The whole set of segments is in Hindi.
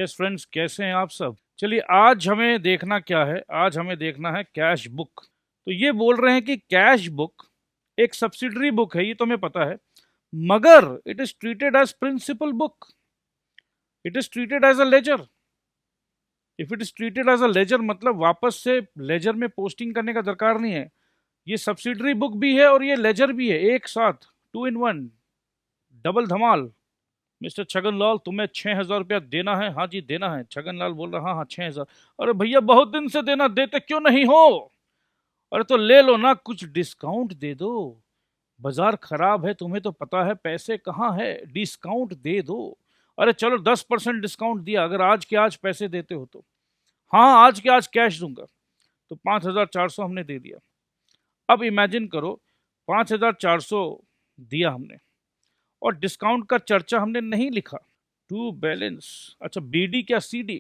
यस फ्रेंड्स, कैसे हैं आप सब। चलिए, आज हमें देखना क्या है, आज हमें देखना है कैश बुक। तो ये बोल रहे हैं कि कैश बुक एक सब्सिडरी बुक है, ये तो हमें पता है, मगर it is treated as principal book, it is treated as a ledger. If it is treated as a ledger मतलब वापस से लेजर में पोस्टिंग करने का दरकार नहीं है। ये सब्सिडरी बुक भी है और ये लेजर भी है, एक साथ, 2 in 1, डबल धमाल। मिस्टर छगन लाल, तुम्हें 6,000 रुपया देना है? हाँ जी देना है। छगन लाल बोल रहा, हाँ हाँ 6,000। अरे भैया बहुत दिन से देना, देते क्यों नहीं हो? अरे तो ले लो ना, कुछ डिस्काउंट दे दो, बाजार खराब है, तुम्हें तो पता है, पैसे कहाँ है, डिस्काउंट दे दो। अरे चलो 10% डिस्काउंट दिया, अगर आज के आज पैसे देते हो तो। हाँ आज के आज कैश दूंगा। तो 5,400 हमने दे दिया। अब इमेजिन करो, 5,400 दिया हमने और डिस्काउंट का चर्चा हमने नहीं लिखा। टू बैलेंस, अच्छा बीडी क्या सीडी?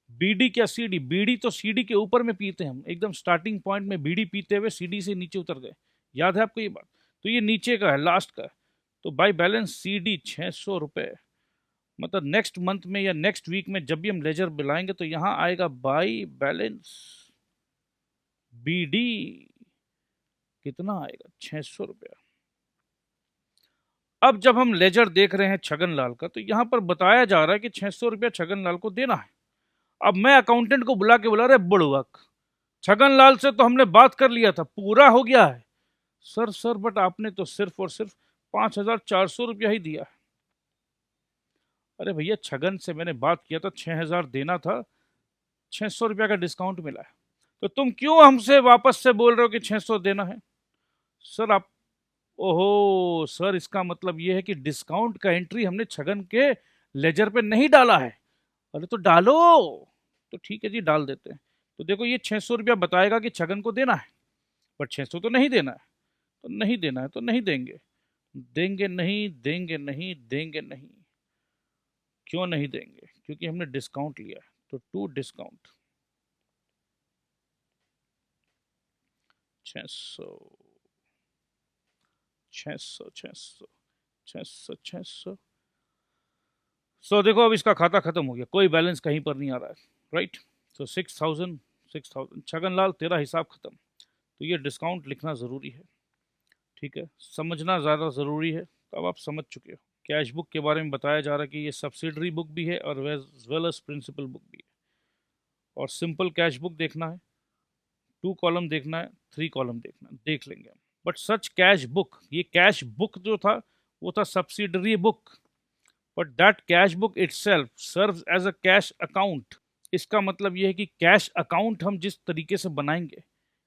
बीडी क्या सीडी? बीडी तो सीडी के ऊपर में पीते हैं हम, एकदम स्टार्टिंग पॉइंट में बीडी पीते हुए सीडी से नीचे उतर गए। याद है आपको ये बात? तो ये नीचे का है, लास्ट का है। तो बाई बैलेंस सीडी 600 रुपये। मतलब नेक्स्ट मंथ में या नेक्स्ट वीक में जब भी हम लेजर बुलाएंगे तो यहाँ आएगा बाई बैलेंस बीडी, कितना आएगा? 600 रुपया। अब जब हम लेजर देख रहे हैं छगन लाल का, तो यहां पर बताया जा रहा है कि 600 रुपया छगन लाल को देना है। अब मैं अकाउंटेंट को बुला के बोला, रहे बुड़वक, छगन लाल से तो हमने बात कर लिया था, पूरा हो गया है। सर बट आपने तो सिर्फ और सिर्फ 5,400 रुपया ही दिया है। अरे भैया, छगन से मैंने बात किया था, 6,000 देना था, 600 रुपया का डिस्काउंट मिला है। तो तुम क्यों हमसे वापस से बोल रहे हो कि 600 देना है? सर आप, ओहो सर, इसका मतलब ये है कि डिस्काउंट का एंट्री हमने छगन के लेजर पे नहीं डाला है। अरे तो डालो। तो ठीक है जी, डाल देते हैं। तो देखो, ये 600 रुपया बताएगा कि छगन को देना है, पर 600 तो नहीं देना है। तो नहीं देना है तो नहीं देंगे, देंगे नहीं, देंगे नहीं, देंगे नहीं। क्यों नहीं देंगे? क्योंकि हमने डिस्काउंट लिया है। तो टू डिस्काउंट 600, 600, 600, 600, 600। सो देखो, अब इसका खाता खत्म हो गया, कोई बैलेंस कहीं पर नहीं आ रहा है, राइट। तो 6,000, 6,000। छगन लाल, तेरा हिसाब खत्म। तो ये डिस्काउंट लिखना ज़रूरी है, ठीक है, समझना ज़्यादा ज़रूरी है। तो अब आप समझ चुके हो। कैश बुक के बारे में बताया जा रहा है कि ये सब्सिडरी बुक भी है और वेल एज प्रिंसिपल बुक भी है। और सिंपल कैश बुक देखना है, 2 कॉलम देखना है, 3 कॉलम देखना है, देख लेंगे हम। बट सच कैश बुक, ये कैश बुक जो था वो था subsidiary book, but that cash book itself serves as a cash account. इसका मतलब ये है कि कैश अकाउंट हम जिस तरीके से बनाएंगे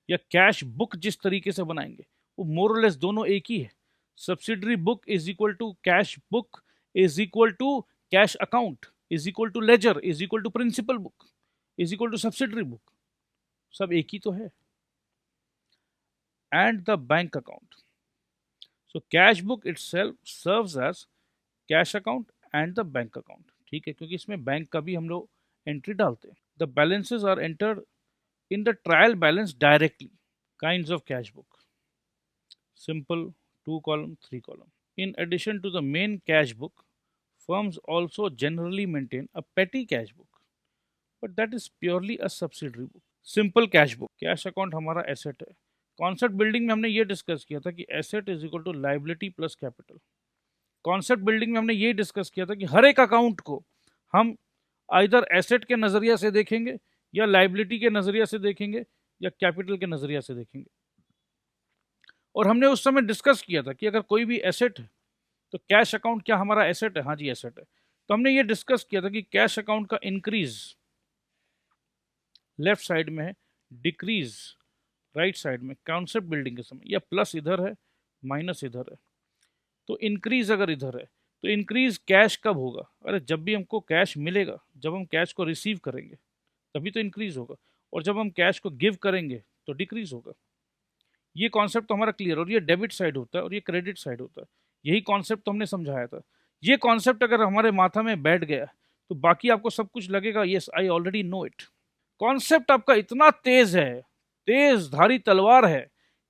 या कैश बुक जिस तरीके से बनाएंगे, वो मोर और लेस दोनों एक ही है। Subsidiary book is equal to cash book is equal to cash account is equal to ledger is equal to principal book is equal to subsidiary book, सब एक ही तो है। And the bank account, so cash book itself serves as cash account and the bank account, ठीक है, क्योंकि इसमें बैंक का भी हम लोग एंट्री डालते हैं। The balances are entered in the trial balance directly. Kinds of cash book: simple, 2 column, 3 column. In addition to the main cash book, firms also generally maintain a petty cash book, but that is purely a subsidiary book. Simple cash book, cash account हमारा एसेट है। कॉन्सेप्ट बिल्डिंग में हमने ये डिस्कस किया था कि asset is equal to liability plus capital. Concept building में हमने ये डिस्कस किया था कि हर एक अकाउंट को हम आइदर एसेट के नजरिया से देखेंगे, या लाइबिलिटी के नजरिया से देखेंगे, या कैपिटल के नजरिया से देखेंगे। और हमने उस समय डिस्कस किया था कि अगर कोई भी एसेट है तो कैश अकाउंट क्या हमारा एसेट है? हाँ जी एसेट है। तो हमने ये डिस्कस किया था कि कैश अकाउंट का इंक्रीज लेफ्ट साइड में है, डिक्रीज राइट साइड में, कॉन्सेप्ट बिल्डिंग के समय, या प्लस इधर है, माइनस इधर है। तो इंक्रीज अगर इधर है तो इंक्रीज कैश कब होगा? अरे जब भी हमको कैश मिलेगा, जब हम कैश को रिसीव करेंगे तभी तो इंक्रीज होगा, और जब हम कैश को गिव करेंगे तो डिक्रीज होगा। ये कॉन्सेप्ट तो हमारा क्लियर। और ये डेबिट साइड होता है और ये क्रेडिट साइड होता है, यही कॉन्सेप्ट तो हमने समझाया था। ये कॉन्सेप्ट अगर हमारे माथा में बैठ गया तो बाकी आपको सब कुछ लगेगा yes I already know it. Concept आपका इतना तेज है, तेज धारी तलवार है,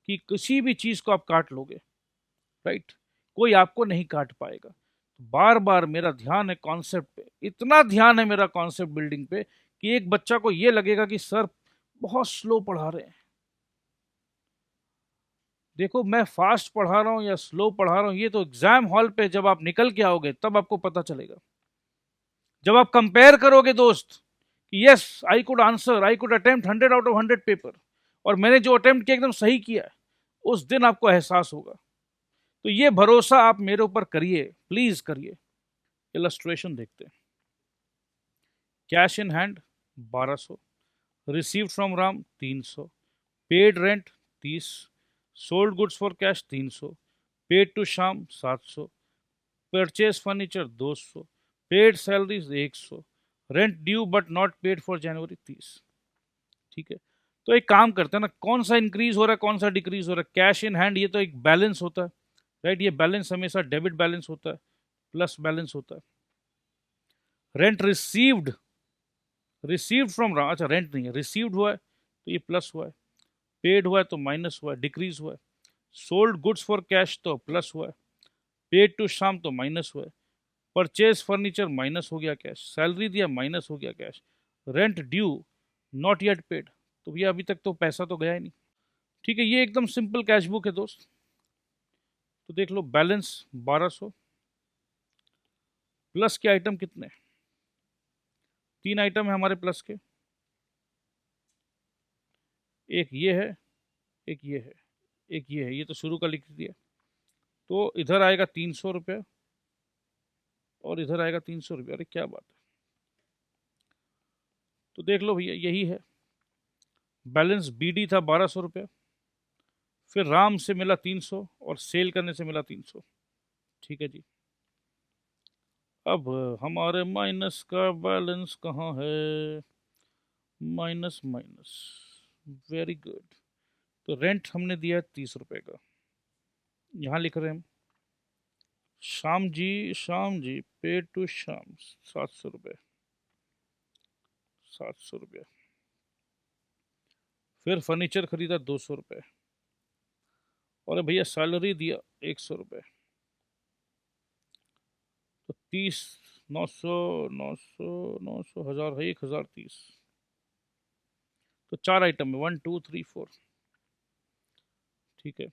कि किसी भी चीज को आप काट लोगे, राइट, कोई आपको नहीं काट पाएगा। बार बार मेरा ध्यान है कॉन्सेप्ट पे, इतना ध्यान है मेरा कॉन्सेप्ट बिल्डिंग पे कि एक बच्चा को ये लगेगा कि सर बहुत स्लो पढ़ा रहे हैं। देखो मैं फास्ट पढ़ा रहा हूँ या स्लो पढ़ा रहा हूँ, ये तो एग्जाम हॉल पे जब आप निकल के आओगे तब आपको पता चलेगा। जब आप कंपेयर करोगे दोस्त कि yes I could answer, I could attempt 100 out of 100 paper, और मैंने जो अटेम्प्ट किया एकदम सही किया, उस दिन आपको एहसास होगा। तो ये भरोसा आप मेरे ऊपर करिए, प्लीज करिए। इलस्ट्रेशन देखते हैं। Cash in hand 1200, received from Ram 300, paid rent 30, sold goods for cash 300, paid to Shyam 700, purchase furniture 200, paid salaries 100, rent due but not paid for January 30। ठीक है, तो एक काम करते हैं ना, कौन सा इंक्रीज हो रहा है कौन सा डिक्रीज हो रहा है। कैश इन हैंड ये तो एक बैलेंस होता है, राइट, ये बैलेंस हमेशा डेबिट बैलेंस होता है, प्लस बैलेंस होता है। रेंट रिसीव्ड, रिसीव्ड फ्रॉम, अच्छा रेंट नहीं है, रिसीव्ड हुआ है तो ये प्लस हुआ है, पेड हुआ है तो माइनस हुआ है, डिक्रीज हुआ है। सोल्ड गुड्स फॉर कैश तो प्लस हुआ है, पेड टू शाम तो माइनस हुआ है, परचेज फर्नीचर माइनस हो गया कैश, सैलरी दिया माइनस हो गया cash, rent due not yet paid, तो भैया अभी तक तो पैसा तो गया ही नहीं। ठीक है, ये एकदम सिंपल कैश बुक है दोस्त। तो देख लो बैलेंस 1200, प्लस के आइटम कितने, 3 आइटम है हमारे प्लस के, एक ये है, एक ये है, एक ये है, ये तो शुरू का लिख दिया। तो इधर आएगा 300 रुपये और इधर आएगा 300 रुपये। अरे क्या बात है। तो देख लो भैया यही है, बैलेंस बीडी था 1200 रुपये, फिर राम से मिला 300 और सेल करने से मिला 300। ठीक है जी, अब हमारे माइनस का बैलेंस कहाँ है, माइनस माइनस, वेरी गुड। तो रेंट हमने दिया है 30 रुपये का, यहाँ लिख रहे हैं हम शाम जी पेड टू शाम 700 रुपये, 700 रुपये। फिर फर्नीचर खरीदा 200 रुपये, और भैया सैलरी दिया 100 रुपये, तो 30, 900, 900, 900, 1000 है, 1030। तो 4 आइटम है, 1 2 3 4। ठीक है,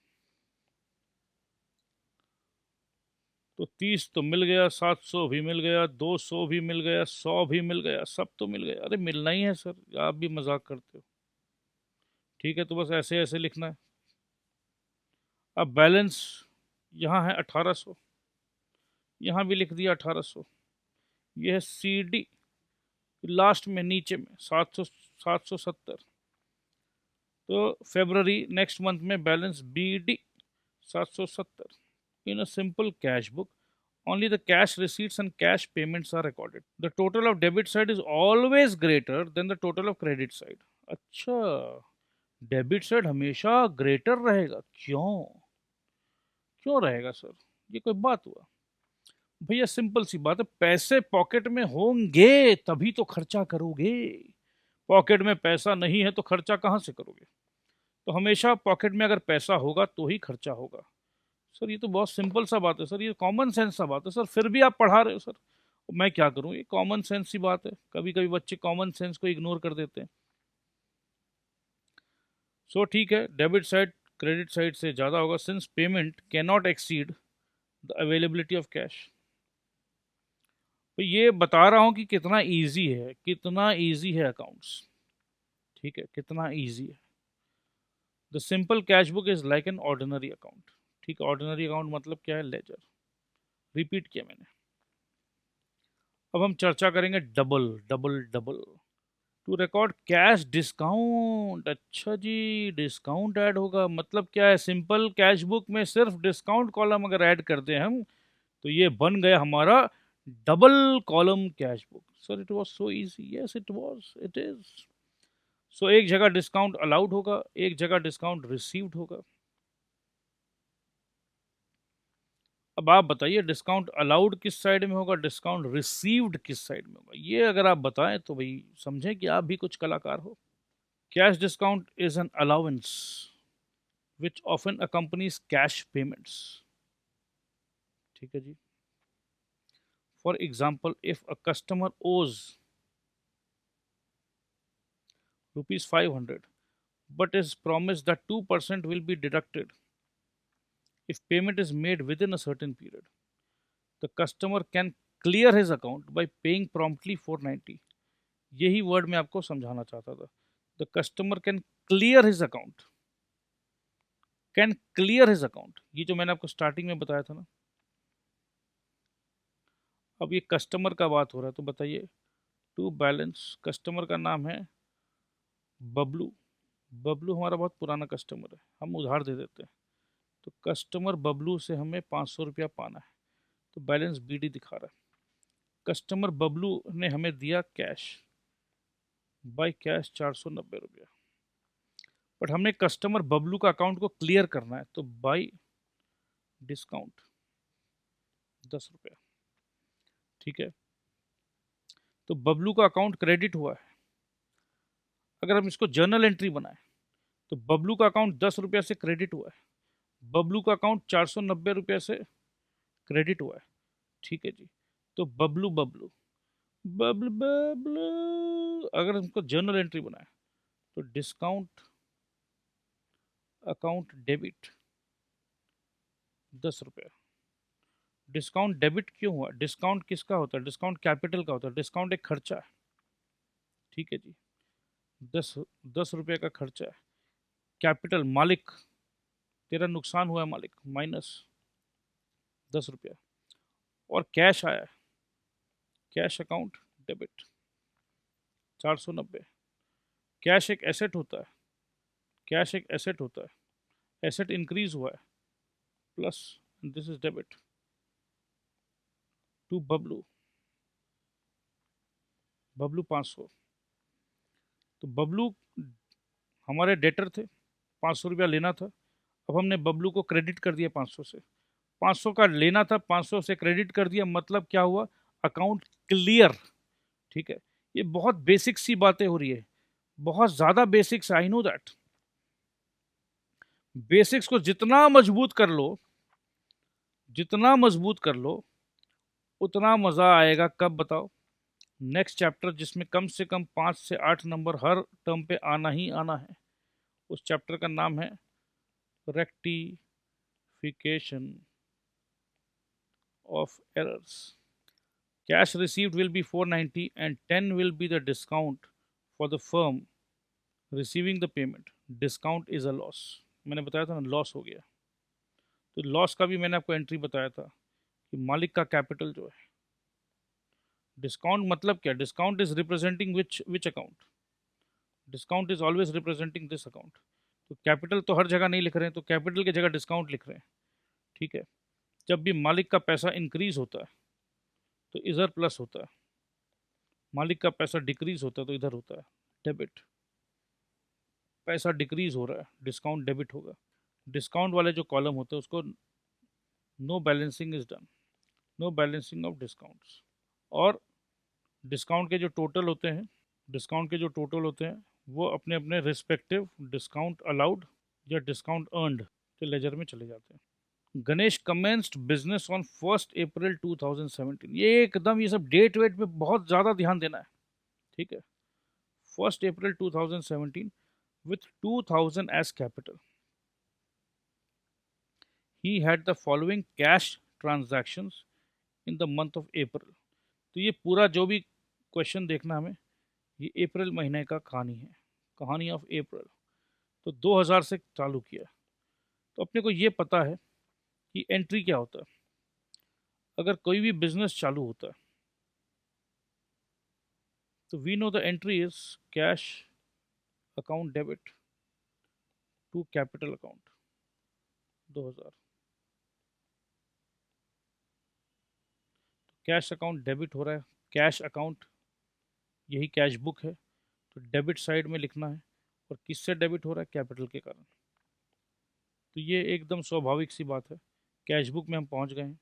तो 30 तो मिल गया, 700 भी मिल गया, 200 भी मिल गया, 100 भी मिल गया, सब तो मिल गया। अरे मिलना ही है सर, आप भी मजाक करते हो। ठीक है, तो बस ऐसे ऐसे लिखना है। अब बैलेंस यहाँ है 1800, यहाँ भी लिख दिया 1800। यह है सी डी, लास्ट में नीचे में 770। तो फेब्रवरी नेक्स्ट मंथ में balance B D 770। In a simple cash book only the cash receipts and cash payments are recorded. The total of debit side is always greater than the total of credit side. अच्छा, डेबिट साइड हमेशा ग्रेटर रहेगा, क्यों, क्यों रहेगा सर, ये कोई बात हुआ। भैया सिंपल सी बात है, पैसे पॉकेट में होंगे तभी तो खर्चा करोगे, पॉकेट में पैसा नहीं है तो खर्चा कहाँ से करोगे। तो हमेशा पॉकेट में अगर पैसा होगा तो ही खर्चा होगा। सर ये तो बहुत सिंपल सा बात है सर, ये कॉमन सेंस सा बात है सर, फिर भी आप पढ़ा रहे हो सर, मैं क्या करूं, ये कॉमन सेंस सी बात है। कभी कभी बच्चे कॉमन सेंस को इग्नोर कर देते हैं। सो ठीक है, डेबिट साइड क्रेडिट साइड से ज़्यादा होगा, since payment can not exceed the availability of cash. तो ये बता रहा हूं कि कितना इजी है, कितना इजी है अकाउंट्स। ठीक है, कितना इजी है। The simple cash book is like an ordinary account. ठीक है, ऑर्डिनरी अकाउंट मतलब क्या है, लेजर, रिपीट किया मैंने। अब हम चर्चा करेंगे double double double. To record cash discount, अच्छा जी, डिस्काउंट ऐड होगा, मतलब क्या है, सिंपल कैश बुक में सिर्फ डिस्काउंट कॉलम अगर ऐड कर दें हम तो ये बन गया हमारा double column cash book. Sir it was so easy, yes it was, it is. So एक जगह डिस्काउंट अलाउड होगा, एक जगह डिस्काउंट रिसीव्ड होगा। अब आप बताइए डिस्काउंट अलाउड किस साइड में होगा, डिस्काउंट रिसीव्ड किस साइड में होगा, ये अगर आप बताएं तो भाई समझें कि आप भी कुछ कलाकार हो। Cash discount is an allowance which often accompanies cash payments. ठीक है जी, For example, if a customer owes rupees 500 but is promised that 2% will be deducted if payment is made within a certain period, the customer can clear his account by paying promptly 490. यही वर्ड मैं आपको समझाना चाहता था. The customer can clear his account, can clear his account, ये जो मैंने आपको स्टार्टिंग में बताया था ना. अब ये कस्टमर का बात हो रहा है तो बताइए, टू बैलेंस, कस्टमर का नाम है बबलू. बबलू हमारा बहुत पुराना कस्टमर है, हम उधार दे देते हैं. तो कस्टमर बबलू से हमें 500 रुपया पाना है, तो बैलेंस बीडी दिखा रहा है. कस्टमर बबलू ने हमें दिया कैश, बाय कैश 490 रुपया, बट हमने कस्टमर बबलू का अकाउंट को क्लियर करना है, तो बाय डिस्काउंट 10 रुपया. ठीक है, तो बबलू का अकाउंट क्रेडिट हुआ है. अगर हम इसको जर्नल एंट्री बनाएं तो बबलू का अकाउंट 10 रुपया से क्रेडिट हुआ है, बबलू का अकाउंट 490 रुपया से क्रेडिट हुआ है. ठीक है जी, तो बबलू बबलू बबलू बबलू, अगर हमको जर्नल एंट्री बनाए तो डिस्काउंट अकाउंट डेबिट 10 रुपया. डिस्काउंट डेबिट क्यों हुआ? डिस्काउंट किसका होता है? डिस्काउंट कैपिटल का होता है. डिस्काउंट एक खर्चा है. ठीक है जी, 10 रुपये का खर्चा है. कैपिटल मालिक, तेरा नुकसान हुआ है मालिक, माइनस 10 रुपया. और कैश आया है, कैश अकाउंट डेबिट 490. कैश एक एसेट होता है, कैश एक एसेट होता है. एसेट इंक्रीज हुआ है, plus this is debit to Bablu. Bablu 500. तो बबलू हमारे डेटर थे, 500 रुपया लेना था. अब हमने बबलू को क्रेडिट कर दिया 500 से. 500 का लेना था, 500 से क्रेडिट कर दिया, मतलब क्या हुआ? Account clear. ठीक है, ये बहुत बेसिक सी बातें हो रही है, बहुत ज़्यादा basics. I know that. Basics को जितना मजबूत कर लो, जितना मजबूत कर लो, उतना मज़ा आएगा. कब बताओ? नेक्स्ट चैप्टर, जिसमें कम से कम 5 से 8 नंबर हर टर्म पे आना ही आना है. उस चैप्टर का नाम है rectification of errors. Cash received will be 490 and 10 will be the discount for the firm receiving the payment. Discount is a loss. मैंने बताया था ना, लॉस हो गया. तो लॉस का भी मैंने आपको एंट्री बताया था कि मालिक का कैपिटल जो है. डिस्काउंट मतलब क्या? Discount is representing which account? Discount is always representing this account. तो कैपिटल तो हर जगह नहीं लिख रहे हैं, तो कैपिटल की जगह डिस्काउंट लिख रहे हैं. ठीक है, जब भी मालिक का पैसा इंक्रीज होता है तो इधर प्लस होता है, मालिक का पैसा डिक्रीज होता है तो इधर होता है डेबिट. पैसा डिक्रीज हो रहा है, डिस्काउंट डेबिट होगा. डिस्काउंट वाले जो कॉलम होते हैं उसको no balancing is done, no balancing of discounts. और डिस्काउंट के जो टोटल होते हैं, डिस्काउंट के जो टोटल होते हैं वो अपने अपने रिस्पेक्टिव डिस्काउंट अलाउड या डिस्काउंट अर्नड के लेजर में चले जाते हैं. गणेश कमेंस्ड बिजनेस ऑन 1 अप्रैल 2017. ये एकदम, ये सब डेट वेट पे बहुत ज़्यादा ध्यान देना है. ठीक है, 1 अप्रैल 2017 with 2000 as capital. He had the following cash transactions in the month of April. तो ये पूरा जो भी क्वेश्चन देखना हमें, ये अप्रैल महीने का कहानी है, कहानी ऑफ अप्रैल. तो 2000 से चालू किया. तो अपने को ये पता है कि एंट्री क्या होता है. अगर कोई भी बिजनेस चालू होता है तो we know the entry is cash account debit to capital account 2000. Cash account debit हो रहा है, कैश अकाउंट यही कैश बुक है, तो डेबिट साइड में लिखना है. और किससे डेबिट हो रहा है? कैपिटल के कारण. तो ये एकदम स्वाभाविक सी बात है. कैश बुक में हम पहुंच गए हैं.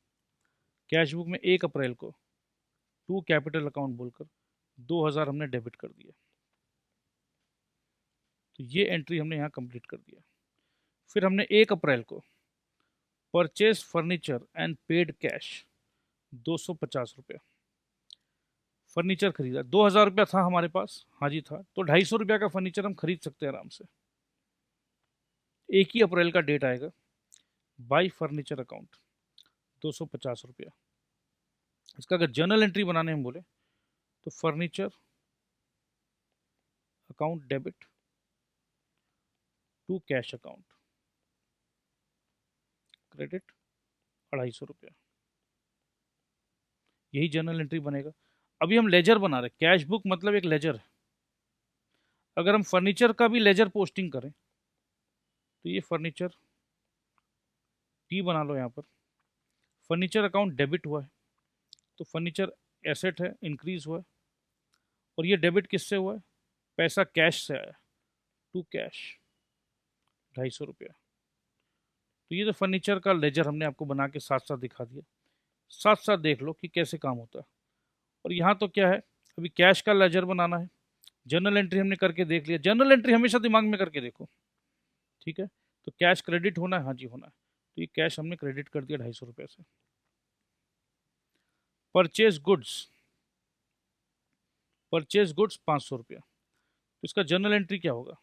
कैश बुक में 1 अप्रैल को टू कैपिटल अकाउंट बोलकर 2000 हमने डेबिट कर दिया. तो ये एंट्री हमने यहाँ कंप्लीट कर दिया. फिर हमने 1 अप्रैल को purchase furniture and paid cash 250 रुपया. फर्नीचर खरीदा, 2,000 रुपया था हमारे पास, हाँ जी था, तो 250 रुपया का फर्नीचर हम खरीद सकते हैं आराम से। 1 ही अप्रैल का डेट आएगा, बाई फर्नीचर अकाउंट 250 रुपया। इसका अगर जर्नल एंट्री बनाने हम बोले तो furniture account debit to cash account credit 250 रुपया, यही जर्नल एंट्री बनेगा। अभी हम लेजर बना रहे, कैश बुक मतलब एक लेजर है। अगर हम फर्नीचर का भी लेजर पोस्टिंग करें तो ये फर्नीचर टी बना लो, यहाँ पर फर्नीचर अकाउंट डेबिट हुआ है, तो फर्नीचर एसेट है, इंक्रीज हुआ है, और ये डेबिट किससे हुआ है, पैसा कैश से आया, टू कैश 250 रुपया। तो ये तो फर्नीचर का लेजर हमने आपको बना के साथ साथ दिखा दिया, साथ साथ देख लो कि कैसे काम होता है। और यहाँ तो क्या है, अभी कैश का लेजर बनाना है, जर्नल एंट्री हमने करके देख लिया, जर्नल एंट्री हमेशा दिमाग में करके देखो, ठीक है। तो कैश क्रेडिट होना है, हाँ जी होना है, तो ये कैश हमने क्रेडिट कर दिया 250 रुपये से। परचेज गुड्स 500 रुपया, तो इसका जर्नल एंट्री क्या होगा,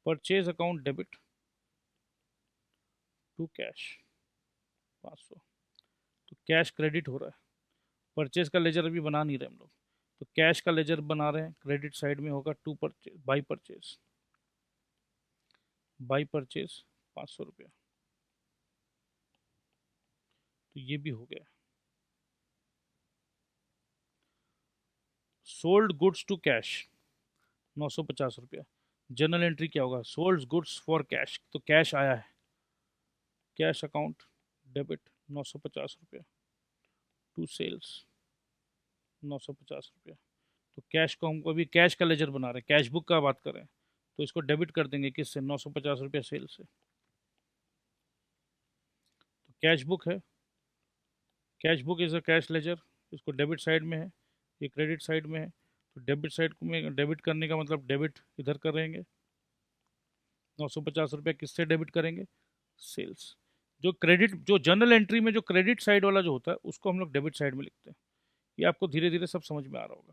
purchase account debit to cash 500, तो कैश क्रेडिट हो रहा है। परचेज का लेजर अभी बना नहीं रहे हम लोग, तो कैश का लेजर बना रहे हैं, क्रेडिट साइड में होगा टू परचेज बाई परचेज 500 रुपया, तो ये भी हो गया। सोल्ड गुड्स टू कैश 950 रुपया, जर्नल एंट्री क्या होगा, सोल्ड गुड्स फॉर कैश, तो कैश आया है, कैश अकाउंट डेबिट 950 रुपया टू सेल्स 950 रुपया। तो कैश को हमको अभी कैश का लेजर बना रहे हैं, कैश बुक का बात करें तो इसको डेबिट कर देंगे किससे, 950 रुपया सेल से। तो कैश बुक है, cash book is a cash ledger, इसको डेबिट साइड में है, ये क्रेडिट साइड में है, तो डेबिट साइड में डेबिट करने का मतलब डेबिट इधर करेंगे, 950 रुपया किससे डेबिट करेंगे, सेल्स। जो क्रेडिट, जो जर्नल एंट्री में जो क्रेडिट साइड वाला जो होता है उसको हम लोग डेबिट साइड में लिखते हैं। ये आपको धीरे धीरे सब समझ में आ रहा होगा।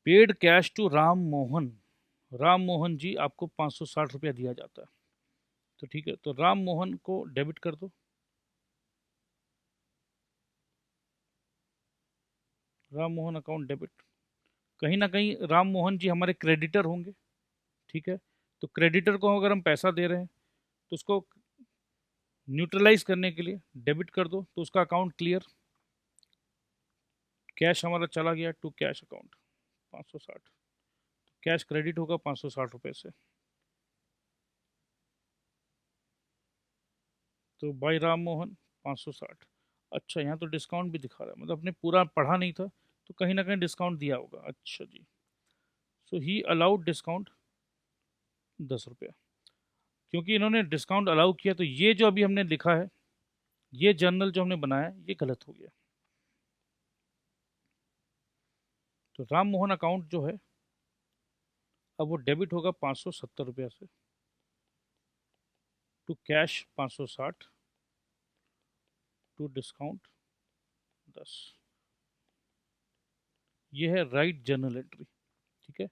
Paid cash to Ram Mohan ji, आपको 560 रुपया दिया जाता है, तो ठीक है, तो राम मोहन को डेबिट कर दो, राम मोहन अकाउंट डेबिट। कहीं ना कहीं राम मोहन जी हमारे क्रेडिटर होंगे, ठीक है, तो क्रेडिटर को अगर हम पैसा दे रहे हैं तो उसको न्यूट्रलाइज करने के लिए डेबिट कर दो, तो उसका अकाउंट क्लियर, कैश हमारा चला गया to cash account 560, cash credit होगा 560 रुपये से। तो बाई राम मोहन 560। अच्छा, यहाँ तो डिस्काउंट भी दिखा रहा है, मतलब आपने पूरा पढ़ा नहीं था तो कहीं ना कहीं डिस्काउंट दिया होगा। अच्छा जी, सो ही अलाउड डिस्काउंट 10 रुपया, क्योंकि इन्होंने डिस्काउंट अलाउ किया, तो ये जो अभी हमने लिखा है, ये जर्नल जो हमने बनाया ये गलत हो गया। तो राम मोहन अकाउंट जो है अब वो डेबिट होगा 570 रुपया से टू कैश 560 टू डिस्काउंट 10। ये है राइट जर्नल एंट्री, ठीक है,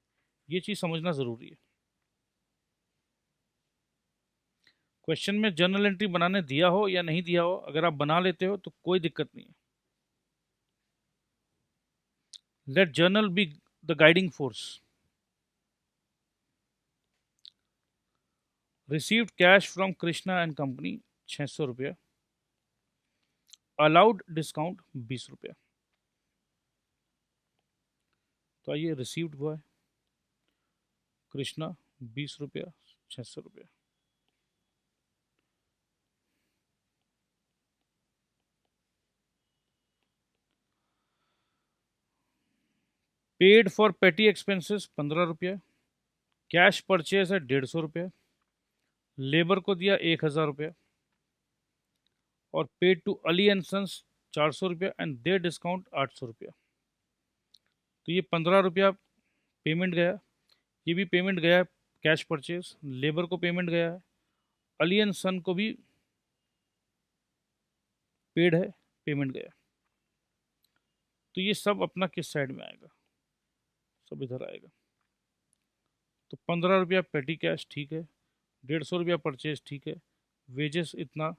ये चीज़ समझना ज़रूरी है। क्वेश्चन में जर्नल एंट्री बनाने दिया हो या नहीं दिया हो, अगर आप बना लेते हो तो कोई दिक्कत नहीं है। Let journal be the guiding force. Received cash from Krishna and company 600 रुपया, अलाउड डिस्काउंट 20 रुपया। तो आइए, रिसीव्ड हुआ है कृष्णा 20 रुपया, 600 रुपया। पेड फॉर पेटी एक्सपेंसेस 15 रुपया, कैश परचेज है 150 रुपया, लेबर को दिया 1000 रुपया, और paid to Ali and sons 400 रुपया एंड देयर डिस्काउंट 800 रुपया। तो ये 15 रुपया पेमेंट गया, ये भी पेमेंट गया है कैश परचेज, लेबर को पेमेंट गया है, अली एंड सन को भी पेड है, पेमेंट गया। तो ये सब अपना किस साइड में आएगा, सब इधर आएगा। तो 15 रुपया पेटी कैश ठीक है, 150 रुपया परचेज ठीक है, वेजेस इतना,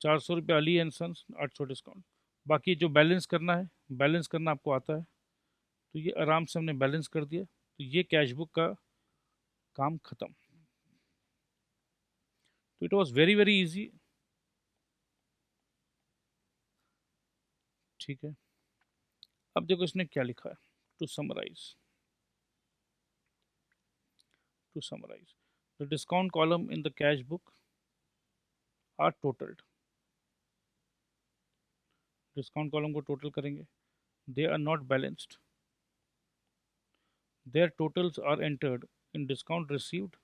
400 रुपया अली एंड सन्स, 800 डिस्काउंट। बाकी जो बैलेंस करना है, बैलेंस करना आपको आता है, तो ये आराम से हमने बैलेंस कर दिया। तो ये कैश बुक का काम खत्म। तो it was very very easy. ठीक है, अब देखो इसने क्या लिखा है। To summarise, to summarise the discount column in the cash book are totalled. Discount column को टोटल करेंगे, they are not balanced, their totals are entered in discount received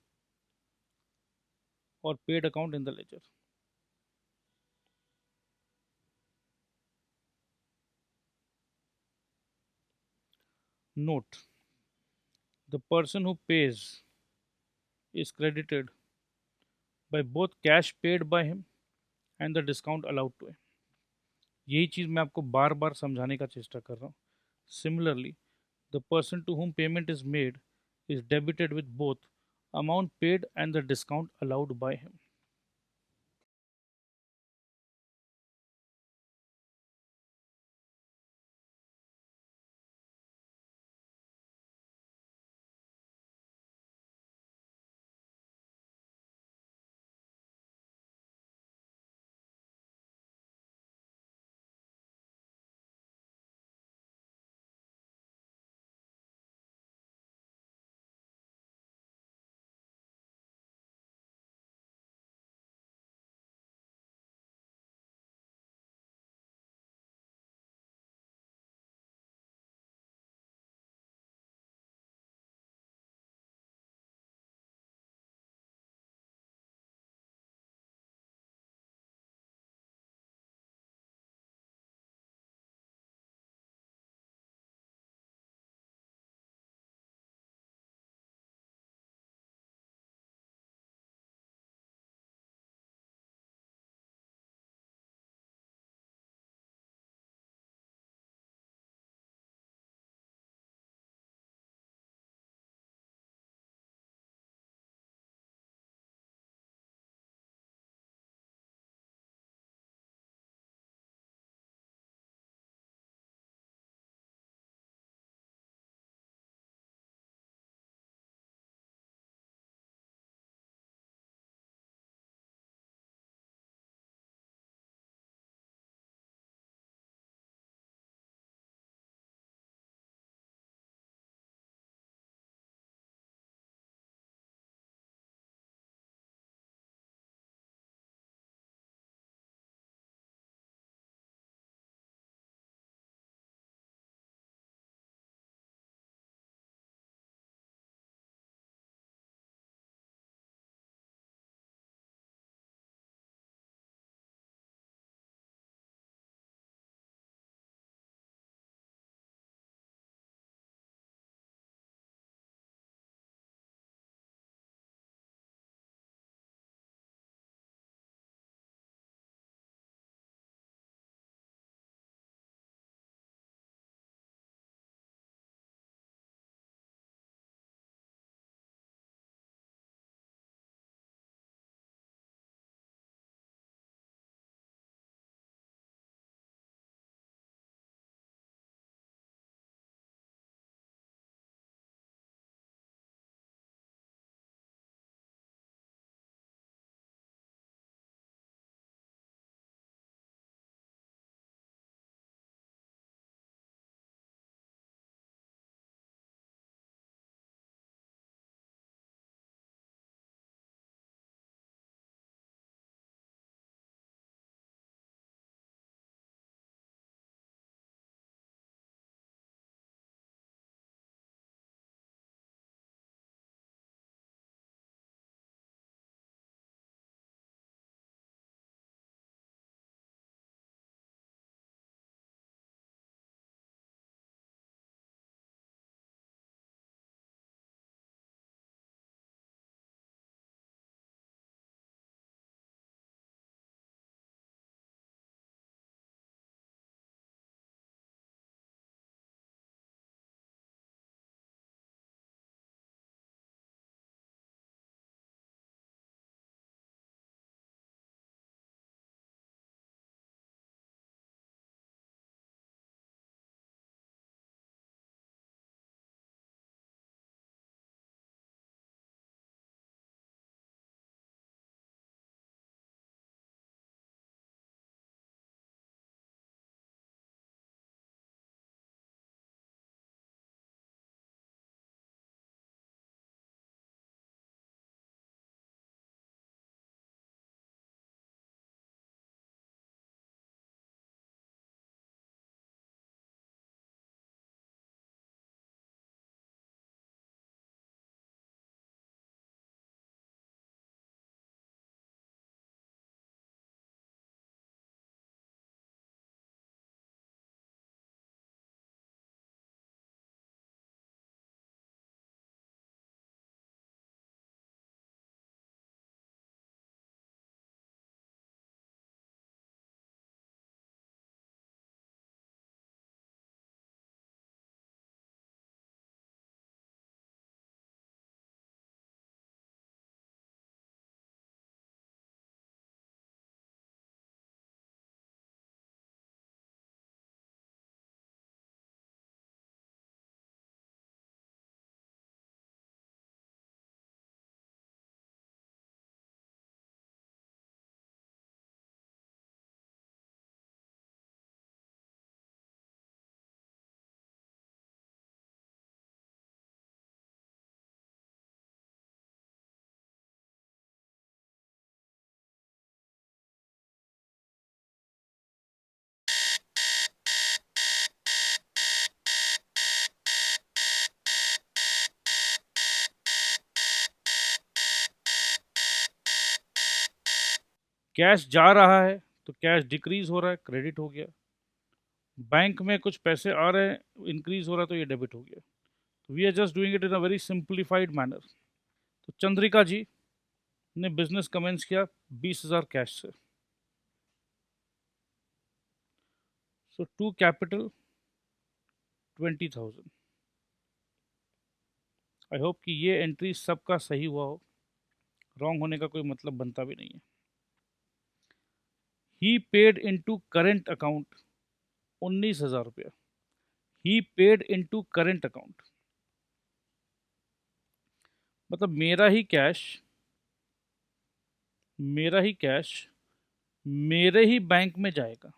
और paid account in the ledger. Note: the person who pays is credited by both cash paid by him and the discount allowed to him. यही चीज़ मैं आपको बार बार समझाने का चेष्टा कर रहा हूँ। Similarly, the person to whom payment is made is debited with both amount paid and the discount allowed by him. Cash जा रहा है तो कैश डिक्रीज हो रहा है, क्रेडिट हो गया। बैंक में कुछ पैसे आ रहे हैं, इंक्रीज हो रहा है, तो ये डेबिट हो गया। तो we are just doing it in a very simplified manner. तो चंद्रिका जी ने बिजनेस कमेंस किया 20,000 कैश से। सो टू कैपिटल 20,000। आई होप कि ये एंट्री सबका सही हुआ हो, रॉन्ग होने का कोई मतलब बनता भी नहीं है। ही पेड इनटू करेंट अकाउंट 19,000 रुपया। ही पेड इनटू करेंट अकाउंट मतलब मेरा ही कैश मेरे ही बैंक में जाएगा।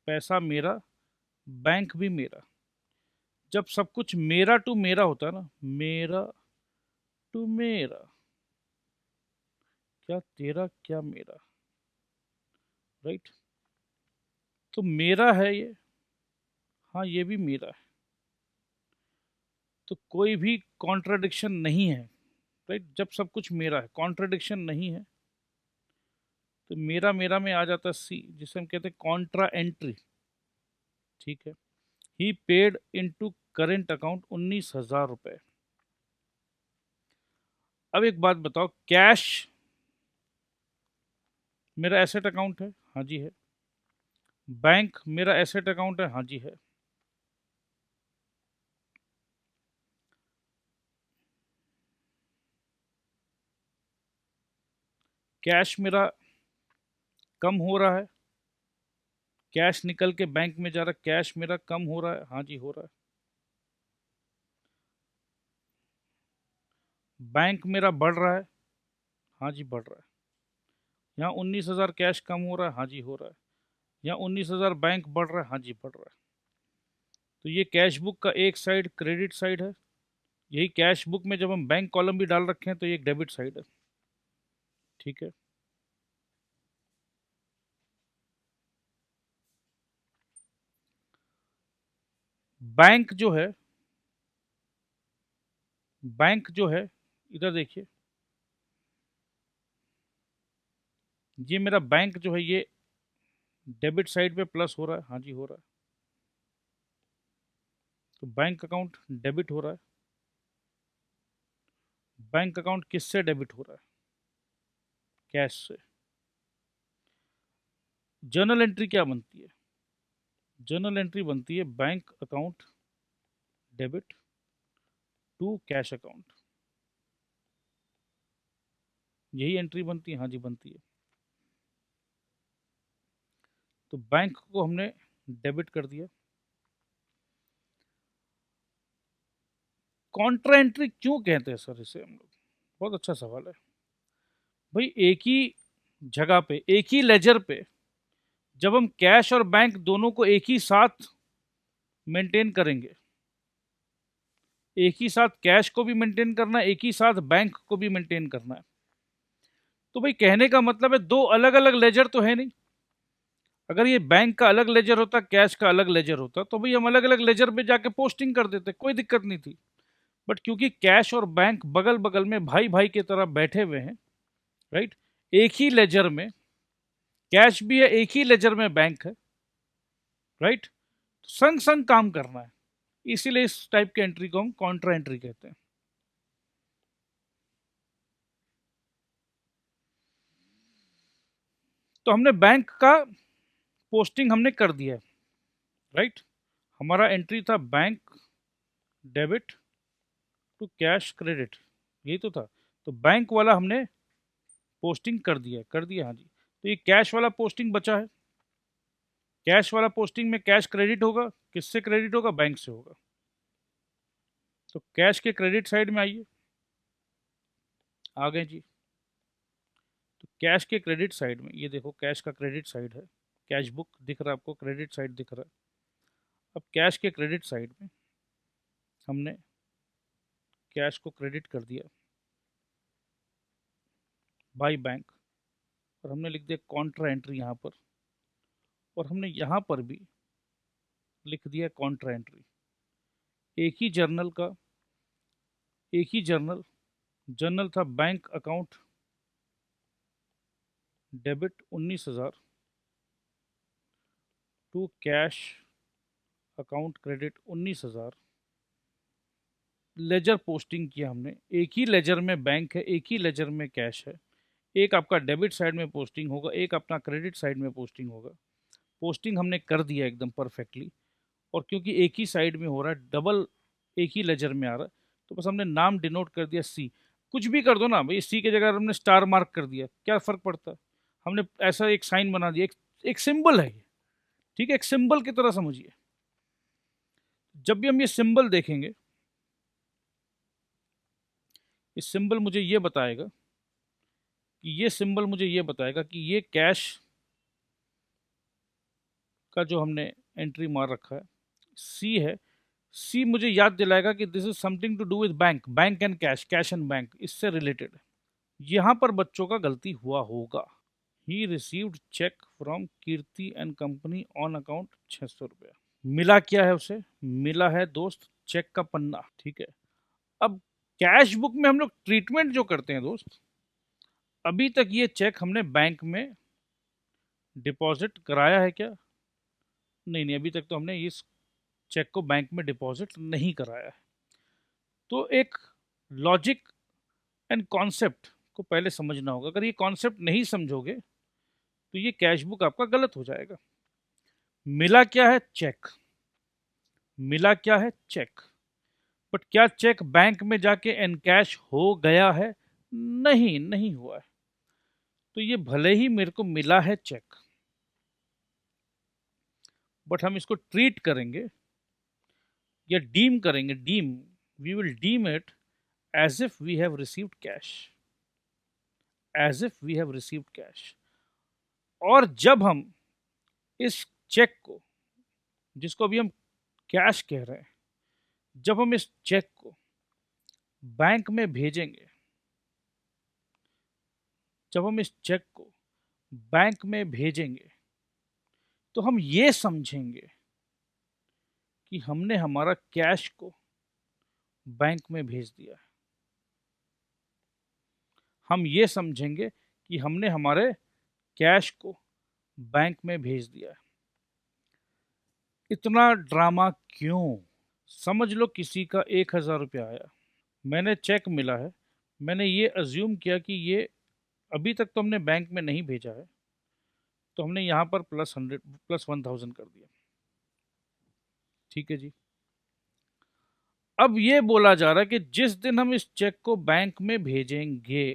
पैसा मेरा, बैंक भी मेरा। जब सब कुछ मेरा टू मेरा होता है ना, मेरा टू मेरा, क्या तेरा क्या मेरा, राइट। तो मेरा है ये, हाँ ये भी मेरा है, तो कोई भी कॉन्ट्राडिक्शन नहीं है, राइट। जब सब कुछ मेरा है, कॉन्ट्राडिक्शन नहीं है, तो मेरा मेरा में आ जाता है सी, जिसे हम कहते हैं कॉन्ट्रा एंट्री। ठीक है। ही पेड इनटू करेंट अकाउंट 19,000 रुपए। अब एक बात बताओ, कैश मेरा एसेट अकाउंट है, हाँ जी है। बैंक मेरा एसेट अकाउंट है, हाँ जी है। कैश मेरा कम हो रहा है, कैश निकल के बैंक में जा रहा है, कैश मेरा कम हो रहा है, हाँ जी हो रहा है। बैंक मेरा बढ़ रहा है, हाँ जी बढ़ रहा है। यहाँ 19,000 कैश कम हो रहा है, हाँ जी हो रहा है। यहाँ 19,000 बैंक बढ़ रहा है, हाँ जी बढ़ रहा है। तो ये कैश बुक का एक साइड क्रेडिट साइड है। यही कैश बुक में जब हम बैंक कॉलम भी डाल रखे हैं तो ये एक डेबिट साइड है। ठीक है। बैंक जो है, बैंक जो है, इधर देखिए, ये मेरा बैंक जो है ये डेबिट साइड पे प्लस हो रहा है, हाँ जी हो रहा है। तो बैंक अकाउंट डेबिट हो रहा है। बैंक अकाउंट किससे डेबिट हो रहा है? कैश से। जर्नल एंट्री क्या बनती है? जर्नल एंट्री बनती है bank account debit to cash account. यही एंट्री बनती है, हाँ जी बनती है। तो बैंक को हमने डेबिट कर दिया। कॉन्ट्रा एंट्री क्यों कहते हैं सर इसे हम लोग? बहुत अच्छा सवाल है भाई। एक ही जगह पे, एक ही लेजर पे, जब हम कैश और बैंक दोनों को एक ही साथ मेंटेन करेंगे, एक ही साथ कैश को भी मेंटेन करना है, एक ही साथ बैंक को भी मेंटेन करना है, तो भाई कहने का मतलब है दो अलग अलग लेजर तो है नहीं। अगर ये बैंक का अलग लेजर होता, कैश का अलग लेजर होता, तो भाई हम अलग अलग लेजर पे जाके पोस्टिंग कर देते, कोई दिक्कत नहीं थी। बट क्योंकि कैश और बैंक बगल बगल में भाई भाई की तरह बैठे हुए हैं, राइट, एक ही लेजर में कैश भी है, एक ही लेजर में बैंक है, राइट, संग संग काम करना है, इसीलिए इस टाइप के एंट्री को हम कॉन्ट्रा एंट्री कहते हैं। तो हमने बैंक का पोस्टिंग हमने कर दिया है, राइट। हमारा एंट्री था bank debit to cash credit, यही तो था। तो बैंक वाला हमने पोस्टिंग कर दिया हाँ जी। तो ये कैश वाला पोस्टिंग बचा है। कैश वाला पोस्टिंग में कैश क्रेडिट होगा, किससे क्रेडिट होगा? बैंक से होगा। तो कैश के क्रेडिट साइड में आइए, आ गए जी। तो कैश के क्रेडिट साइड में ये देखो, कैश का क्रेडिट साइड है, कैश बुक दिख रहा है आपको, क्रेडिट साइड दिख रहा है। अब कैश के क्रेडिट साइड में हमने कैश को क्रेडिट कर दिया बाई बैंक, और हमने लिख दिया कॉन्ट्रा एंट्री यहाँ पर, और हमने यहाँ पर भी लिख दिया कॉन्ट्रा एंट्री। एक ही जर्नल का, एक ही जर्नल, जर्नल था bank account debit 19,000 to cash account credit 19,000। Ledger posting किया हमने, एक ही लेजर में बैंक है, एक ही लेजर में कैश है। एक आपका डेबिट साइड में पोस्टिंग होगा, एक अपना क्रेडिट साइड में पोस्टिंग होगा। पोस्टिंग हमने कर दिया एकदम परफेक्टली, और क्योंकि एक ही साइड में हो रहा है, डबल एक ही लेजर में आ रहा है, तो बस हमने नाम डिनोट कर दिया सी। कुछ भी कर दो ना भाई, सी की जगह हमने स्टार मार्क कर दिया, क्या फ़र्क पड़ता है। हमने ऐसा एक साइन बना दिया, एक सिंबल है ये, ठीक है, एक सिंबल की तरह समझिए। जब भी हम ये सिंबल देखेंगे, इस सिंबल मुझे ये बताएगा कि ये सिंबल मुझे ये बताएगा कि ये कैश का जो हमने एंट्री मार रखा है सी है। सी मुझे याद दिलाएगा कि this is something to do with bank, bank and cash, cash and bank, इससे रिलेटेड है। यहां पर बच्चों का गलती हुआ होगा। He received cheque from Kirti and company on account 600 रुपया। मिला क्या है उसे? मिला है दोस्त चेक का पन्ना, ठीक है। अब कैश बुक में हम लोग ट्रीटमेंट जो करते हैं दोस्त, अभी तक ये चेक हमने बैंक में डिपॉजिट कराया है क्या? नहीं नहीं, अभी तक तो हमने इस चेक को बैंक में डिपॉजिट नहीं कराया है। तो एक लॉजिक एंड कॉन्सेप्ट को पहले समझना होगा। अगर ये कॉन्सेप्ट नहीं समझोगे तो ये कैश बुक आपका गलत हो जाएगा। मिला क्या है? चेक। मिला क्या है? चेक। बट क्या चेक बैंक में जाके एनकैश हो गया है? नहीं, नहीं हुआ है। तो ये भले ही मेरे को मिला है चेक, बट हम इसको ट्रीट करेंगे या डीम करेंगे, deem, we will deem it as if we have received cash, as if we have received cash. और जब हम इस चेक को, जिसको अभी हम कैश कह रहे हैं, जब हम इस चेक को बैंक में भेजेंगे, जब हम इस चेक को बैंक में भेजेंगे, तो हम ये समझेंगे कि हमने हमारा कैश को बैंक में भेज दिया है। हम ये समझेंगे कि हमने हमारे कैश को बैंक में भेज दिया है। इतना ड्रामा क्यों? समझ लो किसी का 1,000 रुपया आया, मैंने चेक मिला है, मैंने ये अज्यूम किया कि ये अभी तक तो हमने बैंक में नहीं भेजा है, तो हमने यहाँ पर +1,000 कर दिया, ठीक है जी। अब ये बोला जा रहा है कि जिस दिन हम इस चेक को बैंक में भेजेंगे,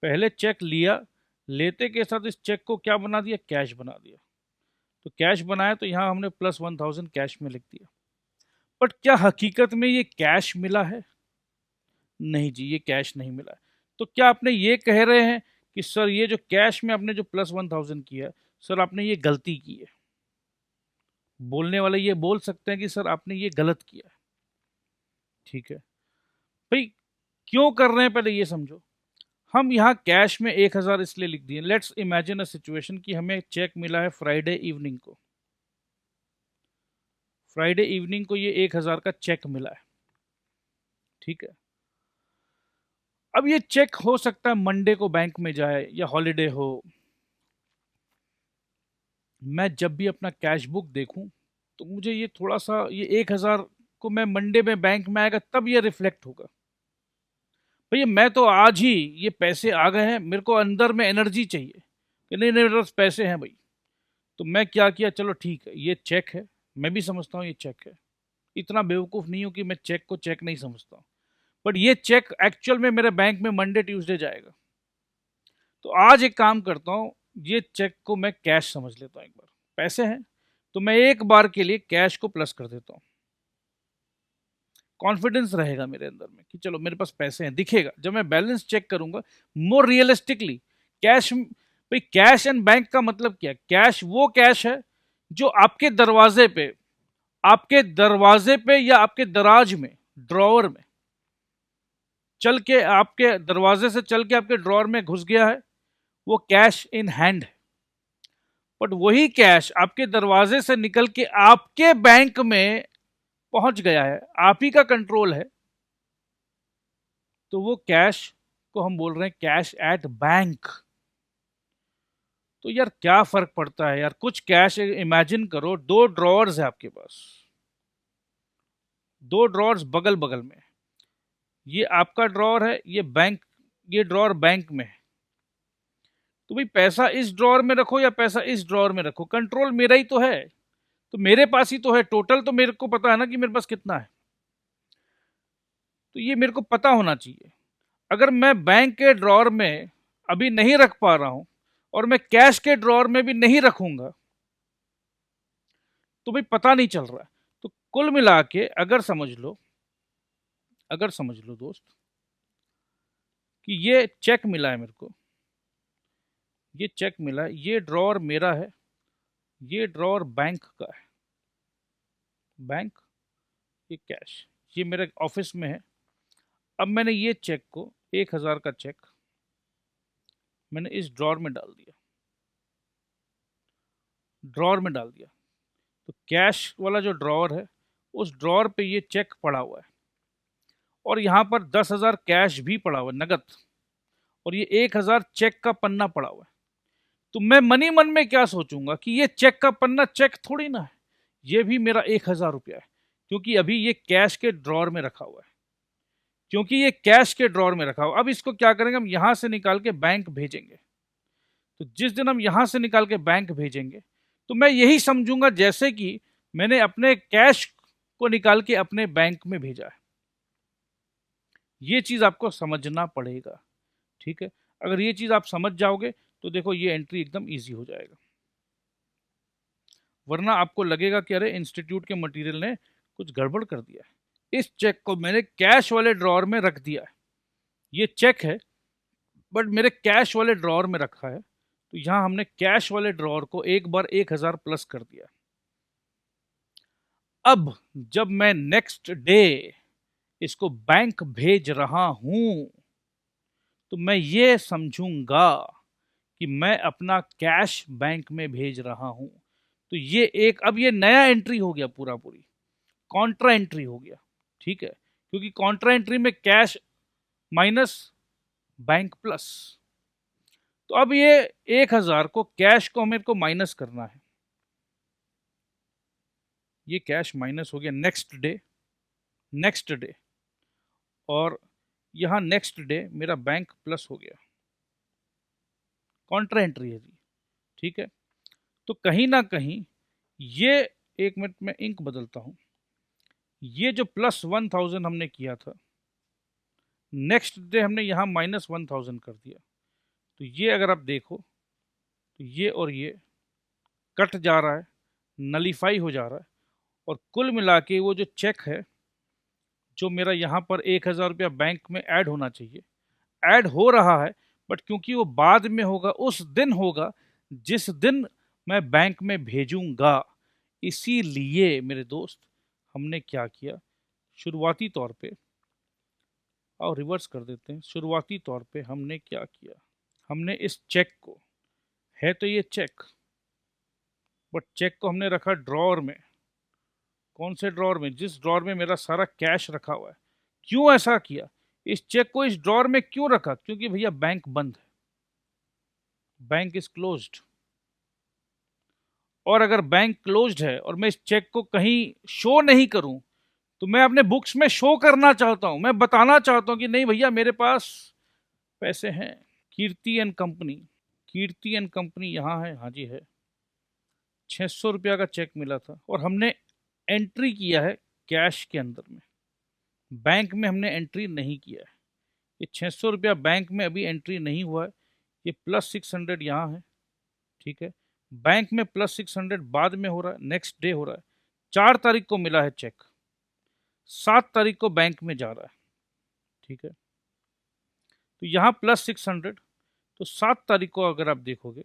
पहले चेक लिया, लेते के साथ इस चेक को क्या बना दिया? कैश बना दिया। तो कैश बनाया तो यहाँ हमने +1,000 कैश में लिख दिया। बट क्या हकीकत में ये कैश मिला है? नहीं जी, ये कैश नहीं मिला है। तो क्या आपने ये कह रहे हैं कि सर ये जो कैश में आपने जो +1,000 किया, सर आपने ये गलती की है? बोलने वाले ये बोल सकते हैं कि सर आपने ये गलत किया है, ठीक है भाई। क्यों कर रहे हैं पहले ये समझो। हम यहाँ कैश में 1,000 इसलिए लिख दिए। लेट्स इमेजिन अ सिचुएशन कि हमें चेक मिला है फ्राइडे इवनिंग को, फ्राइडे इवनिंग को ये 1,000 का चेक मिला है, ठीक है। अब ये चेक हो सकता है मंडे को बैंक में जाए या हॉलीडे हो। मैं जब भी अपना कैश बुक देखूं तो मुझे ये थोड़ा सा, ये 1,000 को मैं मंडे में बैंक में आएगा तब ये रिफ्लेक्ट होगा। भैया मैं तो आज ही, ये पैसे आ गए हैं, मेरे को अंदर में एनर्जी चाहिए कि नहीं नहीं मेरे पास पैसे हैं भाई। तो मैं क्या किया, चलो ठीक है ये चेक है, मैं भी समझता हूँ ये चेक है, इतना बेवकूफ़ नहीं हूँ कि मैं चेक को चेक नहीं समझता हूँ। बट ये चेक एक्चुअल में मेरे बैंक में मंडे ट्यूसडे जाएगा। तो आज एक काम करता हूँ, ये चेक को मैं कैश समझ लेता हूँ। एक बार पैसे हैं तो मैं एक बार के लिए कैश को प्लस कर देता हूँ। कॉन्फिडेंस रहेगा मेरे अंदर में कि चलो मेरे पास पैसे हैं, दिखेगा जब मैं बैलेंस चेक करूंगा मोर रियलिस्टिकली। कैश, भाई कैश एंड बैंक का मतलब क्या? कैश वो कैश है जो आपके दरवाजे पे, आपके दरवाजे पे या आपके दराज में, ड्रॉवर में चल के, आपके दरवाजे से चल के आपके ड्रॉवर में घुस गया है, वो कैश इन हैंड है। बट वही कैश आपके दरवाजे से निकल के आपके बैंक में पहुंच गया है, आप ही का कंट्रोल है, तो वो कैश उसको हम बोल रहे हैं कैश एट बैंक। तो यार क्या फर्क पड़ता है यार, कुछ कैश इमेजिन करो, दो ड्रॉअर्स है आपके पास, दो ड्रॉअर्स बगल बगल में, ये आपका ड्रॉअर है, ये बैंक, ये ड्रॉअर बैंक में है। तो भाई पैसा इस ड्रॉअर में रखो या पैसा इस ड्रॉअर में रखो, कंट्रोल मेरा ही तो है, तो मेरे पास ही तो है, टोटल तो मेरे को पता है ना कि मेरे पास कितना है। तो ये मेरे को पता होना चाहिए। अगर मैं बैंक के ड्रॉअर में अभी नहीं रख पा रहा हूं और मैं कैश के ड्रॉअर में भी नहीं रखूंगा तो भाई पता नहीं चल रहा है। तो कुल मिला के अगर समझ लो दोस्त कि ये चेक मिला है मेरे को, ये चेक मिला है, ये ड्रॉअर मेरा है, ये ड्रॉअर बैंक का है, बैंक, ये कैश, ये मेरे ऑफिस में है। अब मैंने ये चेक को 1,000 का चेक मैंने इस ड्रॉअर में डाल दिया, ड्रॉअर में डाल दिया। तो कैश वाला जो ड्रॉअर है उस ड्रॉअर पे ये चेक पड़ा हुआ है और यहाँ पर 10,000 कैश भी पड़ा हुआ है नगद, और ये 1,000 चेक का पन्ना पड़ा हुआ है। तो मैं मनी मन में क्या सोचूंगा कि ये चेक का पन्ना चेक थोड़ी ना है, ये भी मेरा 1,000 रुपया है, क्योंकि अभी ये कैश के ड्रॉअर में रखा हुआ है, क्योंकि ये कैश के ड्रॉअर में रखा हुआ। अब इसको क्या करेंगे, हम यहां से निकाल के बैंक भेजेंगे। तो जिस दिन हम यहां से निकाल के बैंक भेजेंगे तो मैं यही समझूंगा जैसे कि मैंने अपने कैश को निकाल के अपने बैंक में भेजा है। ये चीज आपको समझना पड़ेगा, ठीक है। अगर ये चीज आप समझ जाओगे तो देखो ये एंट्री एकदम इजी हो जाएगा, वरना आपको लगेगा कि अरे इंस्टीट्यूट के मटेरियल ने कुछ गड़बड़ कर दिया है। इस चेक को मैंने कैश वाले ड्रॉअर में रख दिया है, ये चेक है बट मेरे कैश वाले ड्रॉअर में रखा है। तो यहां हमने कैश वाले ड्रॉअर को एक बार 1,000 प्लस कर दिया। अब जब मैं नेक्स्ट डे इसको बैंक भेज रहा हूं तो मैं ये समझूंगा कि मैं अपना कैश बैंक में भेज रहा हूं। तो ये एक, अब ये नया एंट्री हो गया, पूरा पूरी कॉन्ट्रा एंट्री हो गया, ठीक है, क्योंकि कॉन्ट्रा एंट्री में कैश माइनस बैंक प्लस। तो अब ये 1,000 को, कैश को मेरे को माइनस करना है, ये कैश माइनस हो गया नेक्स्ट डे, और यहां नेक्स्ट डे मेरा बैंक प्लस हो गया, कॉन्ट्रा एंट्री है जी, ठीक है। तो कहीं ना कहीं ये, एक मिनट में इंक बदलता हूं, ये जो प्लस 1,000 हमने किया था, नेक्स्ट डे हमने यहां माइनस 1,000 कर दिया। तो ये अगर आप देखो तो ये और ये कट जा रहा है, नलीफाई हो जा रहा है, और कुल मिला के वो जो चेक है जो मेरा यहाँ पर 1,000 रुपया बैंक में ऐड होना चाहिए, ऐड हो रहा है, बट क्योंकि वो बाद में होगा, उस दिन होगा जिस दिन मैं बैंक में भेजूंगा। इसीलिए मेरे दोस्त हमने क्या किया, शुरुआती तौर पे, और रिवर्स कर देते हैं, शुरुआती तौर पे हमने क्या किया, हमने इस चेक को, है तो ये चेक, बट चेक को हमने रखा ड्रॉअर में। कौन से ड्रॉअर में, जिस ड्रॉअर में मेरा सारा कैश रखा हुआ है। क्यों ऐसा किया, इस चेक को इस ड्रॉअर में क्यों रखा, क्योंकि भैया बैंक बंद है, बैंक इज क्लोज्ड। और अगर बैंक क्लोज्ड है और मैं इस चेक को कहीं शो नहीं करूं तो मैं अपने बुक्स में शो करना चाहता हूं, मैं बताना चाहता हूं कि नहीं भैया मेरे पास पैसे हैं। Kirti and company, Kirti and company यहाँ है, हाँ जी है, 600 रुपया का चेक मिला था और हमने एंट्री किया है कैश के अंदर में, बैंक में हमने एंट्री नहीं किया है। ये 600 रुपया बैंक में अभी एंट्री नहीं हुआ है, ये प्लस 600 यहाँ है, ठीक है। बैंक में प्लस 600 बाद में हो रहा है, नेक्स्ट डे हो रहा है। 4 तारीख को मिला है चेक, 7 तारीख को बैंक में जा रहा है, ठीक है। तो यहाँ प्लस 600, तो 7 तारीख को अगर आप देखोगे,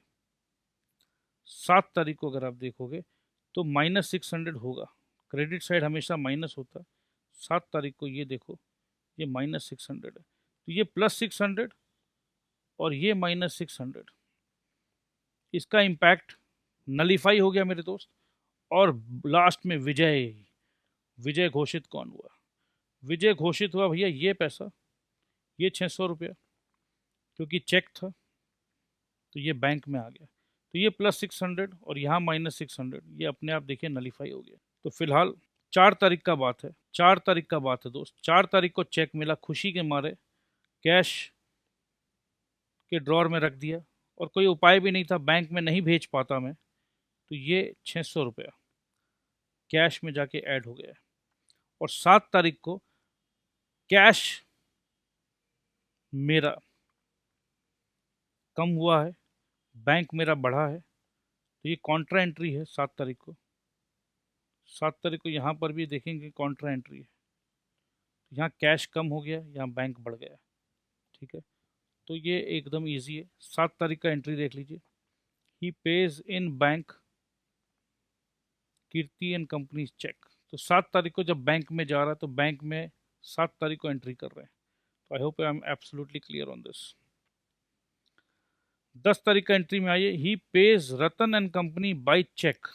7 तारीख को अगर आप देखोगे तो माइनस 600 होगा, क्रेडिट साइड हमेशा माइनस होता है। 7 तारीख को ये देखो, ये माइनस 600 है, तो ये प्लस 600 और ये माइनस 600, इसका इम्पैक्ट नलीफाई हो गया मेरे दोस्त। और लास्ट में विजय, विजय घोषित कौन हुआ, विजय घोषित हुआ भैया ये पैसा, ये 600 रुपया, क्योंकि चेक था तो ये बैंक में आ गया, तो ये +600 और यहाँ -600, ये अपने आप देखिए नलीफाई हो गया। तो फिलहाल 4 तारीख का बात है, 4 तारीख का बात है दोस्त, 4 तारीख को चेक मिला, खुशी के मारे कैश के ड्रॉर में रख दिया और कोई उपाय भी नहीं था, बैंक में नहीं भेज पाता मैं, तो ये 600 रुपया कैश में जाके ऐड हो गया। और 7 तारीख को कैश मेरा कम हुआ है, बैंक मेरा बढ़ा है, तो ये कॉन्ट्रा एंट्री है 7 तारीख को। 7 तारीख को यहाँ पर भी देखेंगे कॉन्ट्रा एंट्री है, यहाँ कैश कम हो गया, यहाँ बैंक बढ़ गया, ठीक है। तो ये एकदम इजी है। 7 तारीख का एंट्री देख लीजिए, he pays in bank Kirti and company cheque. तो 7 तारीख को जब बैंक में जा रहा है तो बैंक में 7 तारीख को एंट्री कर रहे हैं। तो I hope I am absolutely clear on this. 10 तारीख का एंट्री में आइए, he pays Ratan and company by cheque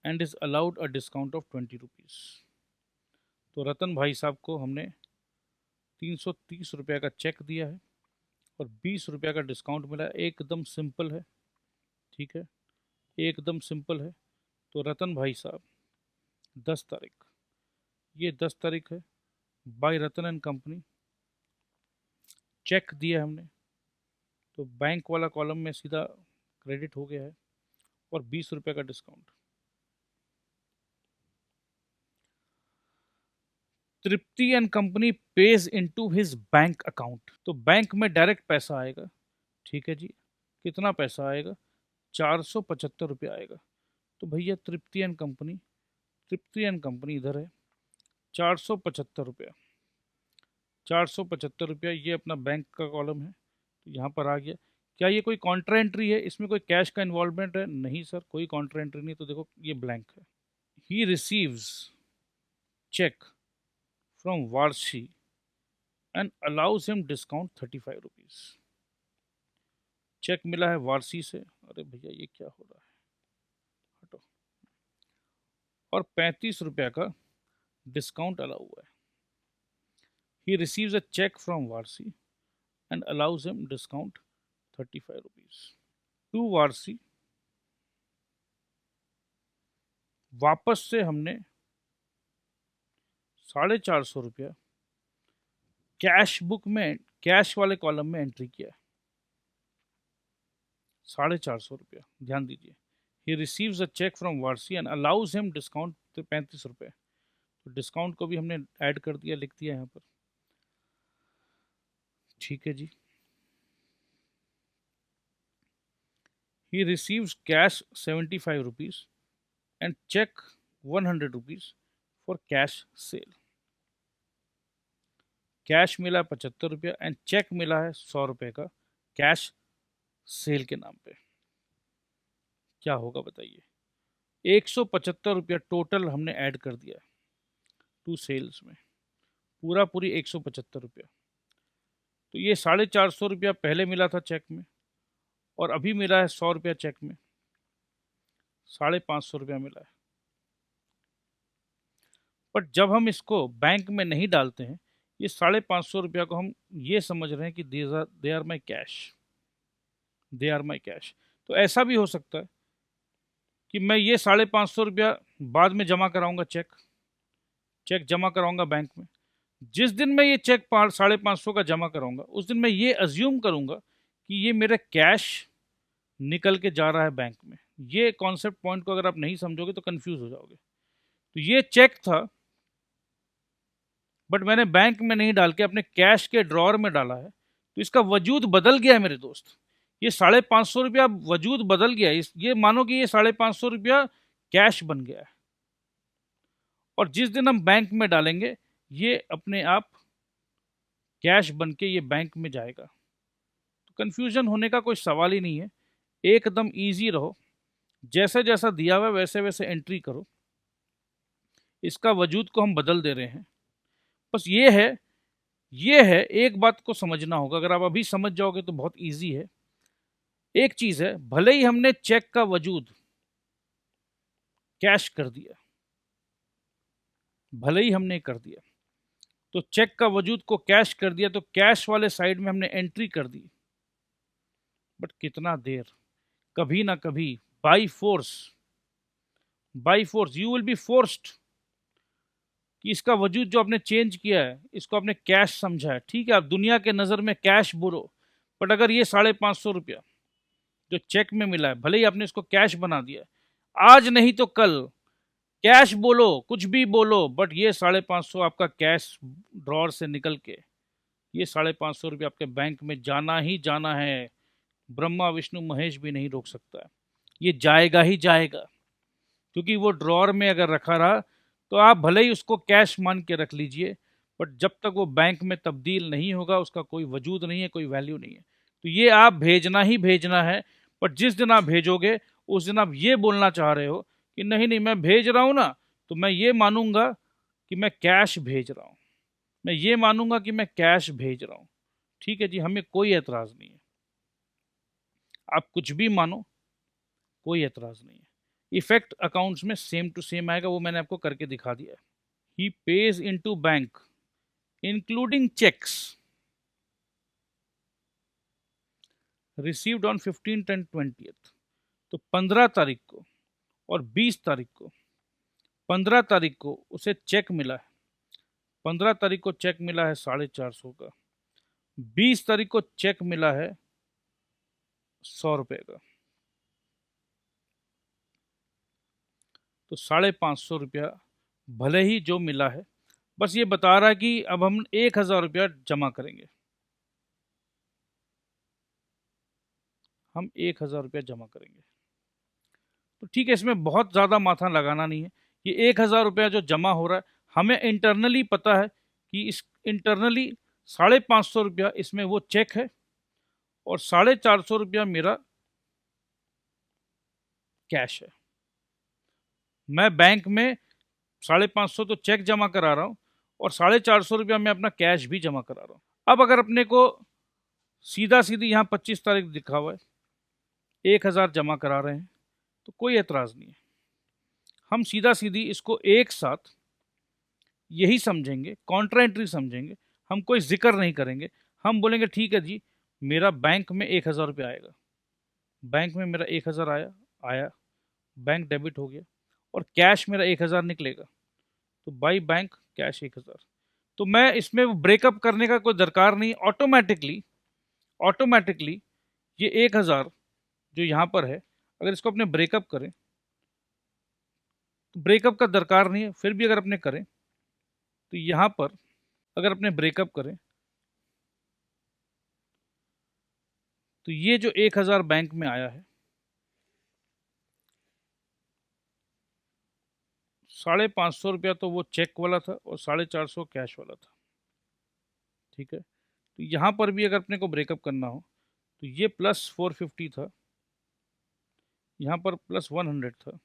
and is allowed a discount of 20 rupees. तो रतन भाई साहब को हमने 330 रुपये का चेक दिया है और 20 रुपये का डिस्काउंट मिला है। एकदम सिंपल है, ठीक है, एकदम सिंपल है। तो रतन भाई साहब 10 तारीख, ये 10 तारीख है, by Ratan and company cheque दिया हमने, तो बैंक वाला कॉलम में सीधा क्रेडिट हो गया है और 20 रुपये का discount. Tripti and company page into his bank account, तो बैंक में डायरेक्ट पैसा आएगा, ठीक है जी। कितना पैसा आएगा? 475 रुपये आएगा। तो भैया तृप्ति एंड कंपनी इधर है, 475 रुपया, 475 रुपया ये अपना बैंक का कॉलम है, तो यहाँ पर आ गया। क्या ये कोई कॉन्ट्रा एंट्री है? इसमें कोई कैश का इन्वॉल्वमेंट है? नहीं सर, कोई कॉन्ट्रा एंट्री नहीं। तो देखो ये ब्लैंक है। He receives cheque from Warsi and allows him discount 35 rupees. Cheque मिला है वारसी से, अरे भैया ये क्या हो रहा है, हटो, और 35 रुपया का डिस्काउंट अलाउ हुआ है। He receives a cheque from Warsi and allows him discount 35 rupees to Warsi. वापस से हमने 450 रुपया कैश बुक में, कैश वाले कॉलम में एंट्री किया, 450 रुपया, ध्यान दीजिए। He receives a cheque from Warsi and allows him discount 35 रुपये। तो डिस्काउंट को भी हमने ऐड कर दिया, लिख दिया यहाँ पर, ठीक है जी। He receives cash 75 rupees and cheque 100 rupees for cash sale. Cash मिला 75 रुपया एंड चेक मिला है 100 रुपये का कैश सेल के नाम पे। क्या होगा बताइए? 175 रुपया टोटल हमने ऐड कर दिया टू सेल्स में, पूरा पूरी 175 रुपया। तो ये 450 रुपया पहले मिला था चेक में और अभी मिला है 100 रुपया चेक में, 550 रुपया मिला है। बट जब हम इसको बैंक में नहीं डालते हैं, ये 550 रुपया को हम ये समझ रहे हैं कि they are my cash, they are my cash. तो ऐसा भी हो सकता है कि मैं ये 550 रुपया बाद में जमा कराऊंगा, चेक जमा कराऊंगा बैंक में। जिस दिन मैं ये चेक 550 का जमा कराऊंगा, उस दिन मैं ये अज्यूम करूंगा कि ये मेरा कैश निकल के जा रहा है बैंक में। ये कॉन्सेप्ट पॉइंट को अगर आप नहीं समझोगे तो कंफ्यूज हो जाओगे। तो ये चेक था, बट मैंने बैंक में नहीं डाल के अपने कैश के ड्रॉर में डाला है, तो इसका वजूद बदल गया है मेरे दोस्त। ये 550 रुपया वजूद बदल गया है। ये मानो कि ये 550 रुपया कैश बन गया है, और जिस दिन हम बैंक में डालेंगे ये अपने आप कैश बन के ये बैंक में जाएगा। तो कंफ्यूजन होने का कोई सवाल ही नहीं है, एकदम इजी रहो, जैसे जैसा दिया हुआ वैसे वैसे एंट्री करो। इसका वजूद को हम बदल दे रहे हैं, बस ये है एक बात को समझना होगा। अगर आप अभी समझ जाओगे तो बहुत इजी है। एक चीज है, भले ही हमने चेक का वजूद कैश कर दिया, भले ही हमने कर दिया, तो चेक का वजूद को कैश कर दिया, तो कैश वाले साइड में हमने एंट्री कर दी। बट कितना देर, कभी ना कभी by force you will be forced कि इसका वजूद जो आपने चेंज किया है, इसको आपने कैश समझा है। ठीक है, आप दुनिया के नज़र में कैश बोलो, बट अगर ये 550 रुपया जो चेक में मिला है, भले ही आपने इसको कैश बना दिया, आज नहीं तो कल कैश बोलो, कुछ भी बोलो, बट ये 550 आपका कैश ड्रॉर से निकल के ये 550 रुपया आपके बैंक में जाना ही जाना है। ब्रह्मा विष्णु महेश भी नहीं रोक सकता है, ये जाएगा ही जाएगा। क्योंकि वो ड्रॉर में अगर रखा रहा तो आप भले ही उसको कैश मान के रख लीजिए, बट जब तक वो बैंक में तब्दील नहीं होगा उसका कोई वजूद नहीं है, कोई वैल्यू नहीं है। तो ये आप भेजना ही भेजना है, बट जिस दिन आप भेजोगे उस दिन आप ये बोलना चाह रहे हो कि नहीं नहीं मैं भेज रहा हूँ ना, तो मैं ये मानूंगा कि मैं कैश भेज रहा हूँ, मैं ये मानूंगा कि मैं कैश भेज रहा हूँ। ठीक है जी, हमें कोई एतराज़ नहीं है, आप कुछ भी मानो, कोई एतराज़ नहीं है। इफेक्ट अकाउंट्स में सेम टू सेम आएगा, वो मैंने आपको करके दिखा दिया है। He pays into bank including cheques received on 15 and 20th। तो 15 तारीख को और 20 तारीख को, 15 तारीख को उसे चेक मिला है, 15 तारीख को चेक मिला है 450 का, 20 तारीख को चेक मिला है 100 रुपये का। तो 550 रुपया भले ही जो मिला है, बस ये बता रहा है कि अब हम 1000 रुपया जमा करेंगे, हम 1000 रुपया जमा करेंगे। तो ठीक है, इसमें बहुत ज़्यादा माथा लगाना नहीं है। ये 1000 रुपया जो जमा हो रहा है, हमें इंटरनली पता है कि इस इंटरनली 550 रुपया इसमें वो चेक है और 450 रुपया मेरा कैश है। मैं बैंक में 550 तो चेक जमा करा रहा हूँ और 450 रुपया मैं अपना कैश भी जमा करा रहा हूँ। अब अगर अपने को सीधा सीधी यहाँ 25 तारीख लिखा हुआ है, 1000 जमा करा रहे हैं, तो कोई एतराज़ नहीं है। हम सीधा सीधी इसको एक साथ यही समझेंगे, कॉन्ट्रा एंट्री समझेंगे, हम कोई जिक्र नहीं करेंगे। हम बोलेंगे ठीक है जी, मेरा बैंक में 1000 रुपया आएगा, बैंक में मेरा 1000 आया, बैंक डेबिट हो गया और कैश मेरा 1000 निकलेगा, तो बाई बैंक कैश 1000। तो मैं इसमें ब्रेकअप करने का कोई दरकार नहीं, ऑटोमेटिकली ये 1000 जो यहाँ पर है, अगर इसको अपने ब्रेकअप करें तो ब्रेकअप का दरकार नहीं है। फिर भी अगर अपने करें तो यहाँ पर अगर अपने ब्रेकअप करें तो ये जो 1000 बैंक में आया है, 550 रुपया तो वो चेक वाला था और 450 कैश वाला था। ठीक है, तो यहाँ पर भी अगर अपने को ब्रेकअप करना हो तो ये +450 था, यहाँ पर +100 था,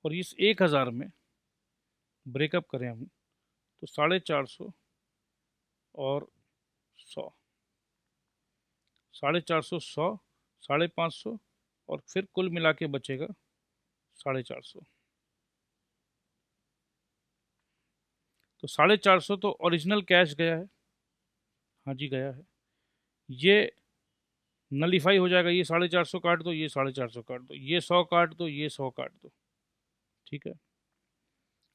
और इस 1000 में ब्रेकअप करें हम तो 450 और 100, 450, 100, 550 और फिर कुल मिला के बचेगा 450। तो 450 तो ओरिजिनल कैश गया है, हाँ जी गया है, ये नलीफाई हो जाएगा। ये 450 काट दो, ये 450 काट दो, ये 100 काट दो, ये 100 काट दो। ठीक है,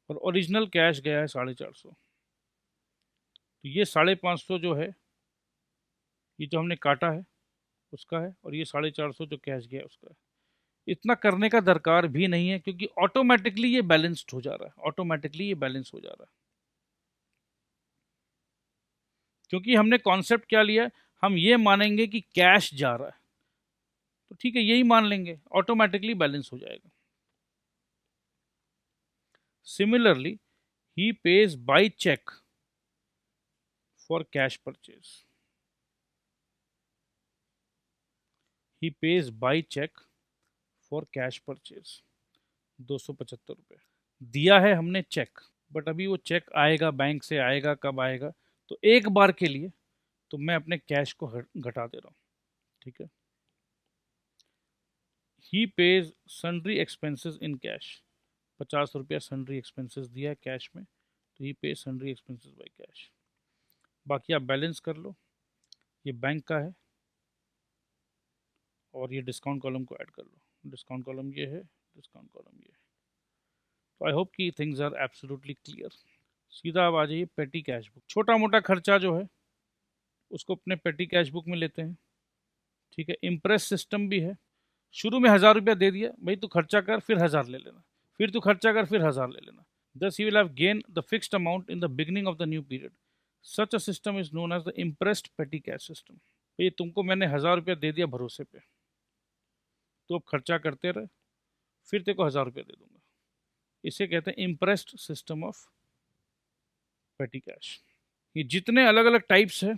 और ओरिजिनल कैश गया है 450। तो ये 550 जो है, ये जो हमने काटा है उसका है, और ये 450 जो कैश गया है उसका है। इतना करने का दरकार भी नहीं है, क्योंकि ऑटोमेटिकली ये बैलेंस्ड हो जा रहा है, ऑटोमेटिकली ये बैलेंस हो जा रहा है। क्योंकि हमने कॉन्सेप्ट क्या लिया, हम ये मानेंगे कि कैश जा रहा है, तो ठीक है यही मान लेंगे, ऑटोमेटिकली बैलेंस हो जाएगा। Similarly he pays by cheque for cash purchase, he pays by cheque for cash purchase 275 रुपये दिया है हमने चेक, बट अभी वो चेक आएगा, बैंक से आएगा, कब आएगा, तो एक बार के लिए तो मैं अपने कैश को घटा दे रहा हूँ। ठीक है, he pays sundry expenses in cash, ₹50 sundry expenses दिया है कैश में, तो ही पे सन्ड्री एक्सपेंसेस बाय कैश। बाकी आप बैलेंस कर लो, ये बैंक का है और ये डिस्काउंट कॉलम को ऐड कर लो। डिस्काउंट कॉलम ये है, डिस्काउंट कॉलम ये है। तो आई होप कि थिंग्स आर एब्सोल्युटली क्लियर। सीधा आप आ जाइए पेटी कैश बुक। छोटा मोटा खर्चा जो है उसको अपने पेटी कैश बुक में लेते हैं, ठीक है। इम्प्रेस सिस्टम भी है। शुरू में ₹1000 दे दिया, भाई तू खर्चा कर फिर 1000 ले लेना, फिर तू खर्चा कर फिर 1000 ले लेना। Thus you will have gained the fixed amount in the beginning of the new period. Such a system is known as the impressed petty cash system. ये तुमको मैंने ₹1000 दे दिया भरोसे पे, तो अब खर्चा करते रहे, फिर तेरे को ₹1000 दे दूंगा। इसे कहते हैं impressed system of petty cash. ये जितने अलग अलग टाइप्स है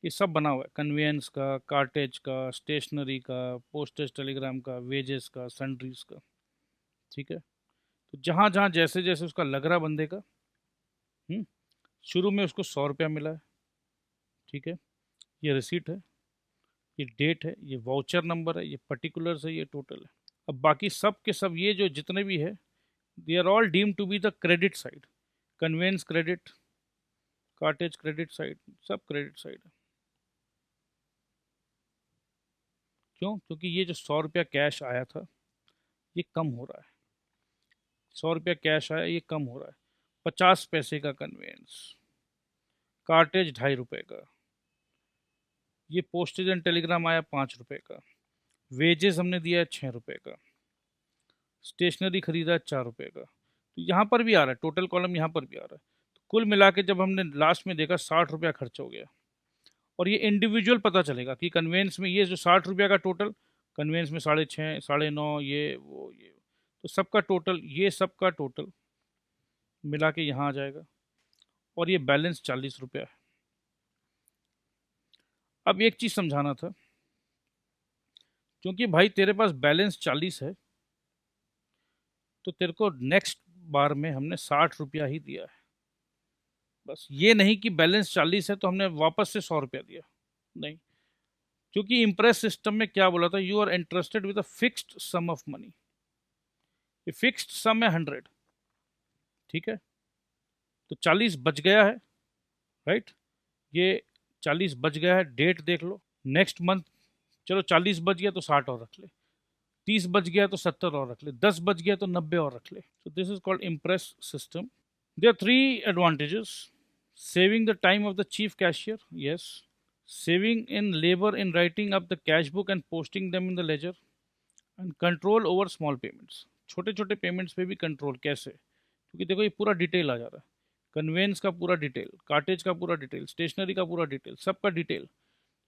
ये सब बना हुआ है, कन्वेंस का, कार्टेज का, स्टेशनरी का, पोस्टेज टेलीग्राम का, वेजेस का, सन्ड्रीज का, ठीक है। तो जहाँ जहाँ जैसे जैसे उसका लग रहा बंदे का, शुरू में उसको ₹100 मिला है, ठीक है। ये रिसीट है, ये डेट है, ये वाउचर नंबर है, ये पर्टिकुलर्स है, ये टोटल है। अब बाकी सब के सब ये जो जितने भी है, they are all deemed to be the credit side. Conveyance credit, cartage credit side, सब क्रेडिट साइड है। क्यों? क्योंकि ये जो ₹100 कैश आया था ये कम हो रहा है। ₹100 कैश आया, ये कम हो रहा है। 50 पैसे का कन्वेंस, कार्टेज ₹2.5 का, ये पोस्टेज एंड टेलीग्राम आया ₹5 का, वेजेस हमने दिया है ₹6 का, स्टेशनरी खरीदा है ₹4 का। तो यहाँ पर भी आ रहा है, टोटल कॉलम यहाँ पर भी आ रहा है। तो कुल मिला के जब हमने लास्ट में देखा ₹60 खर्च हो गया। और ये इंडिविजुअल पता चलेगा कि कन्वेंस में ये जो ₹60 का टोटल, कन्वेंस में 6.5, 9.5, ये वो ये, तो सबका टोटल, ये सबका टोटल मिला के यहाँ आ जाएगा। और ये बैलेंस ₹40 है। अब एक चीज़ समझाना था, क्योंकि भाई तेरे पास बैलेंस 40 है तो तेरे को नेक्स्ट बार में हमने ₹60 ही दिया है। बस ये नहीं कि बैलेंस 40 है तो हमने वापस से ₹100 दिया, नहीं। क्योंकि इम्प्रेस सिस्टम में क्या बोला था, you are interested with a fixed sum of money. ये फिक्स्ड सम है 100, ठीक है। तो 40 बच गया है, राइट। ये 40 बच गया है, डेट देख लो नेक्स्ट मंथ। चलो 40 बच गया तो 60 और रख ले, 30 बच गया तो 70 और रख ले, 10 बच गया तो 90 और रख ले। तो this is called imprest system. There are 3 advantages. Saving the time of the chief cashier, yes. Saving in labour in writing up the cash book and posting them in the ledger, and control over small payments. छोटे छोटे पेमेंट्स पे भी कंट्रोल कैसे, क्योंकि देखो ये पूरा डिटेल आ जा रहा है। कन्वेंस का पूरा डिटेल, कार्टेज का पूरा डिटेल, स्टेशनरी का पूरा डिटेल, सबका डिटेल।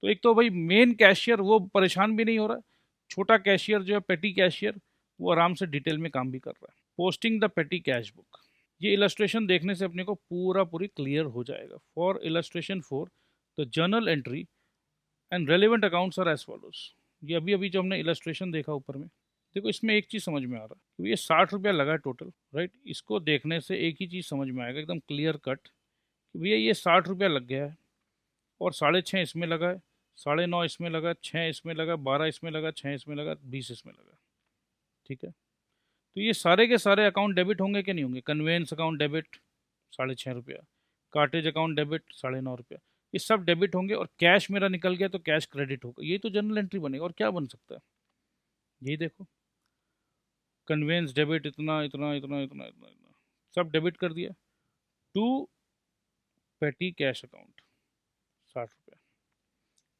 तो एक तो भाई मेन कैशियर वो परेशान भी नहीं हो रहा है, छोटा कैशियर जो है पेटी कैशियर वो आराम से डिटेल में काम भी कर रहा है। Posting the petty cash book, ये इलस्ट्रेशन देखने से अपने को पूरी क्लियर हो जाएगा। For illustration 4 the journal entry and relevant accounts are as follows. ये अभी अभी जो हमने इलस्ट्रेशन देखा ऊपर में, देखो इसमें एक चीज़ समझ में आ रहा है, ये ₹60 लगा है टोटल, राइट। इसको देखने से एक ही चीज़ समझ में आएगा एकदम क्लियर कट कि भैया ये ₹60 लग गया है, और 6.5 इसमें लगा है, 9.5 इसमें लगा, 6 इसमें लगा, 12 इसमें लगा, 6 इसमें लगा, 20 इसमें लगा, ठीक है। तो ये सारे के सारे अकाउंट डेबिट होंगे कि नहीं होंगे? Conveyance account debit ₹6.5, cartage account debit ₹9.5, ये सब डेबिट होंगे। और कैश मेरा निकल गया तो कैश क्रेडिट होगा, ये तो जनरल एंट्री बनेगा। और क्या बन सकता है, यही देखो, कन्वेंस डेबिट इतना इतना इतना इतना इतना इतना, सब डेबिट कर दिया to petty cash account ₹60।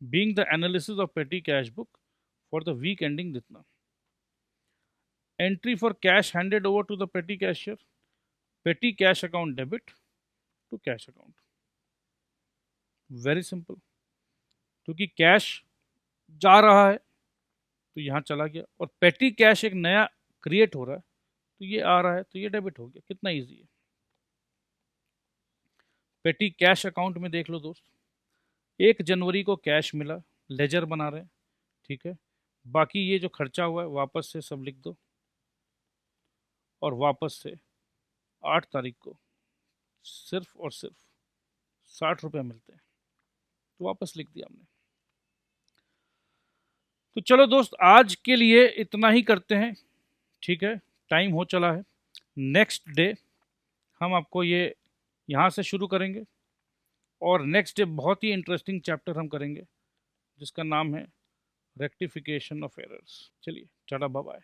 Being the analysis of petty cash book for the week ending जितना, entry for cash handed over to the petty cashier, petty cash account debit to cash account. Very simple, क्योंकि कैश जा रहा है तो यहाँ चला गया, और पेटी कैश एक नया क्रिएट हो रहा है तो ये आ रहा है तो ये डेबिट हो गया। कितना इजी है। पेटी कैश अकाउंट में देख लो दोस्त, 1 जनवरी को कैश मिला, लेजर बना रहे हैं, ठीक है। बाकी ये जो खर्चा हुआ है वापस से सब लिख दो, और वापस से 8 तारीख को सिर्फ और सिर्फ ₹60 मिलते हैं, तो वापस लिख दिया हमने। तो चलो दोस्त आज के लिए इतना ही करते हैं, ठीक है। टाइम हो चला है। नेक्स्ट डे हम आपको ये यहाँ से शुरू करेंगे और नेक्स्ट डे बहुत ही इंटरेस्टिंग चैप्टर हम करेंगे जिसका नाम है रेक्टिफिकेशन ऑफ एरर्स। चलिए टाटा बाय बाय।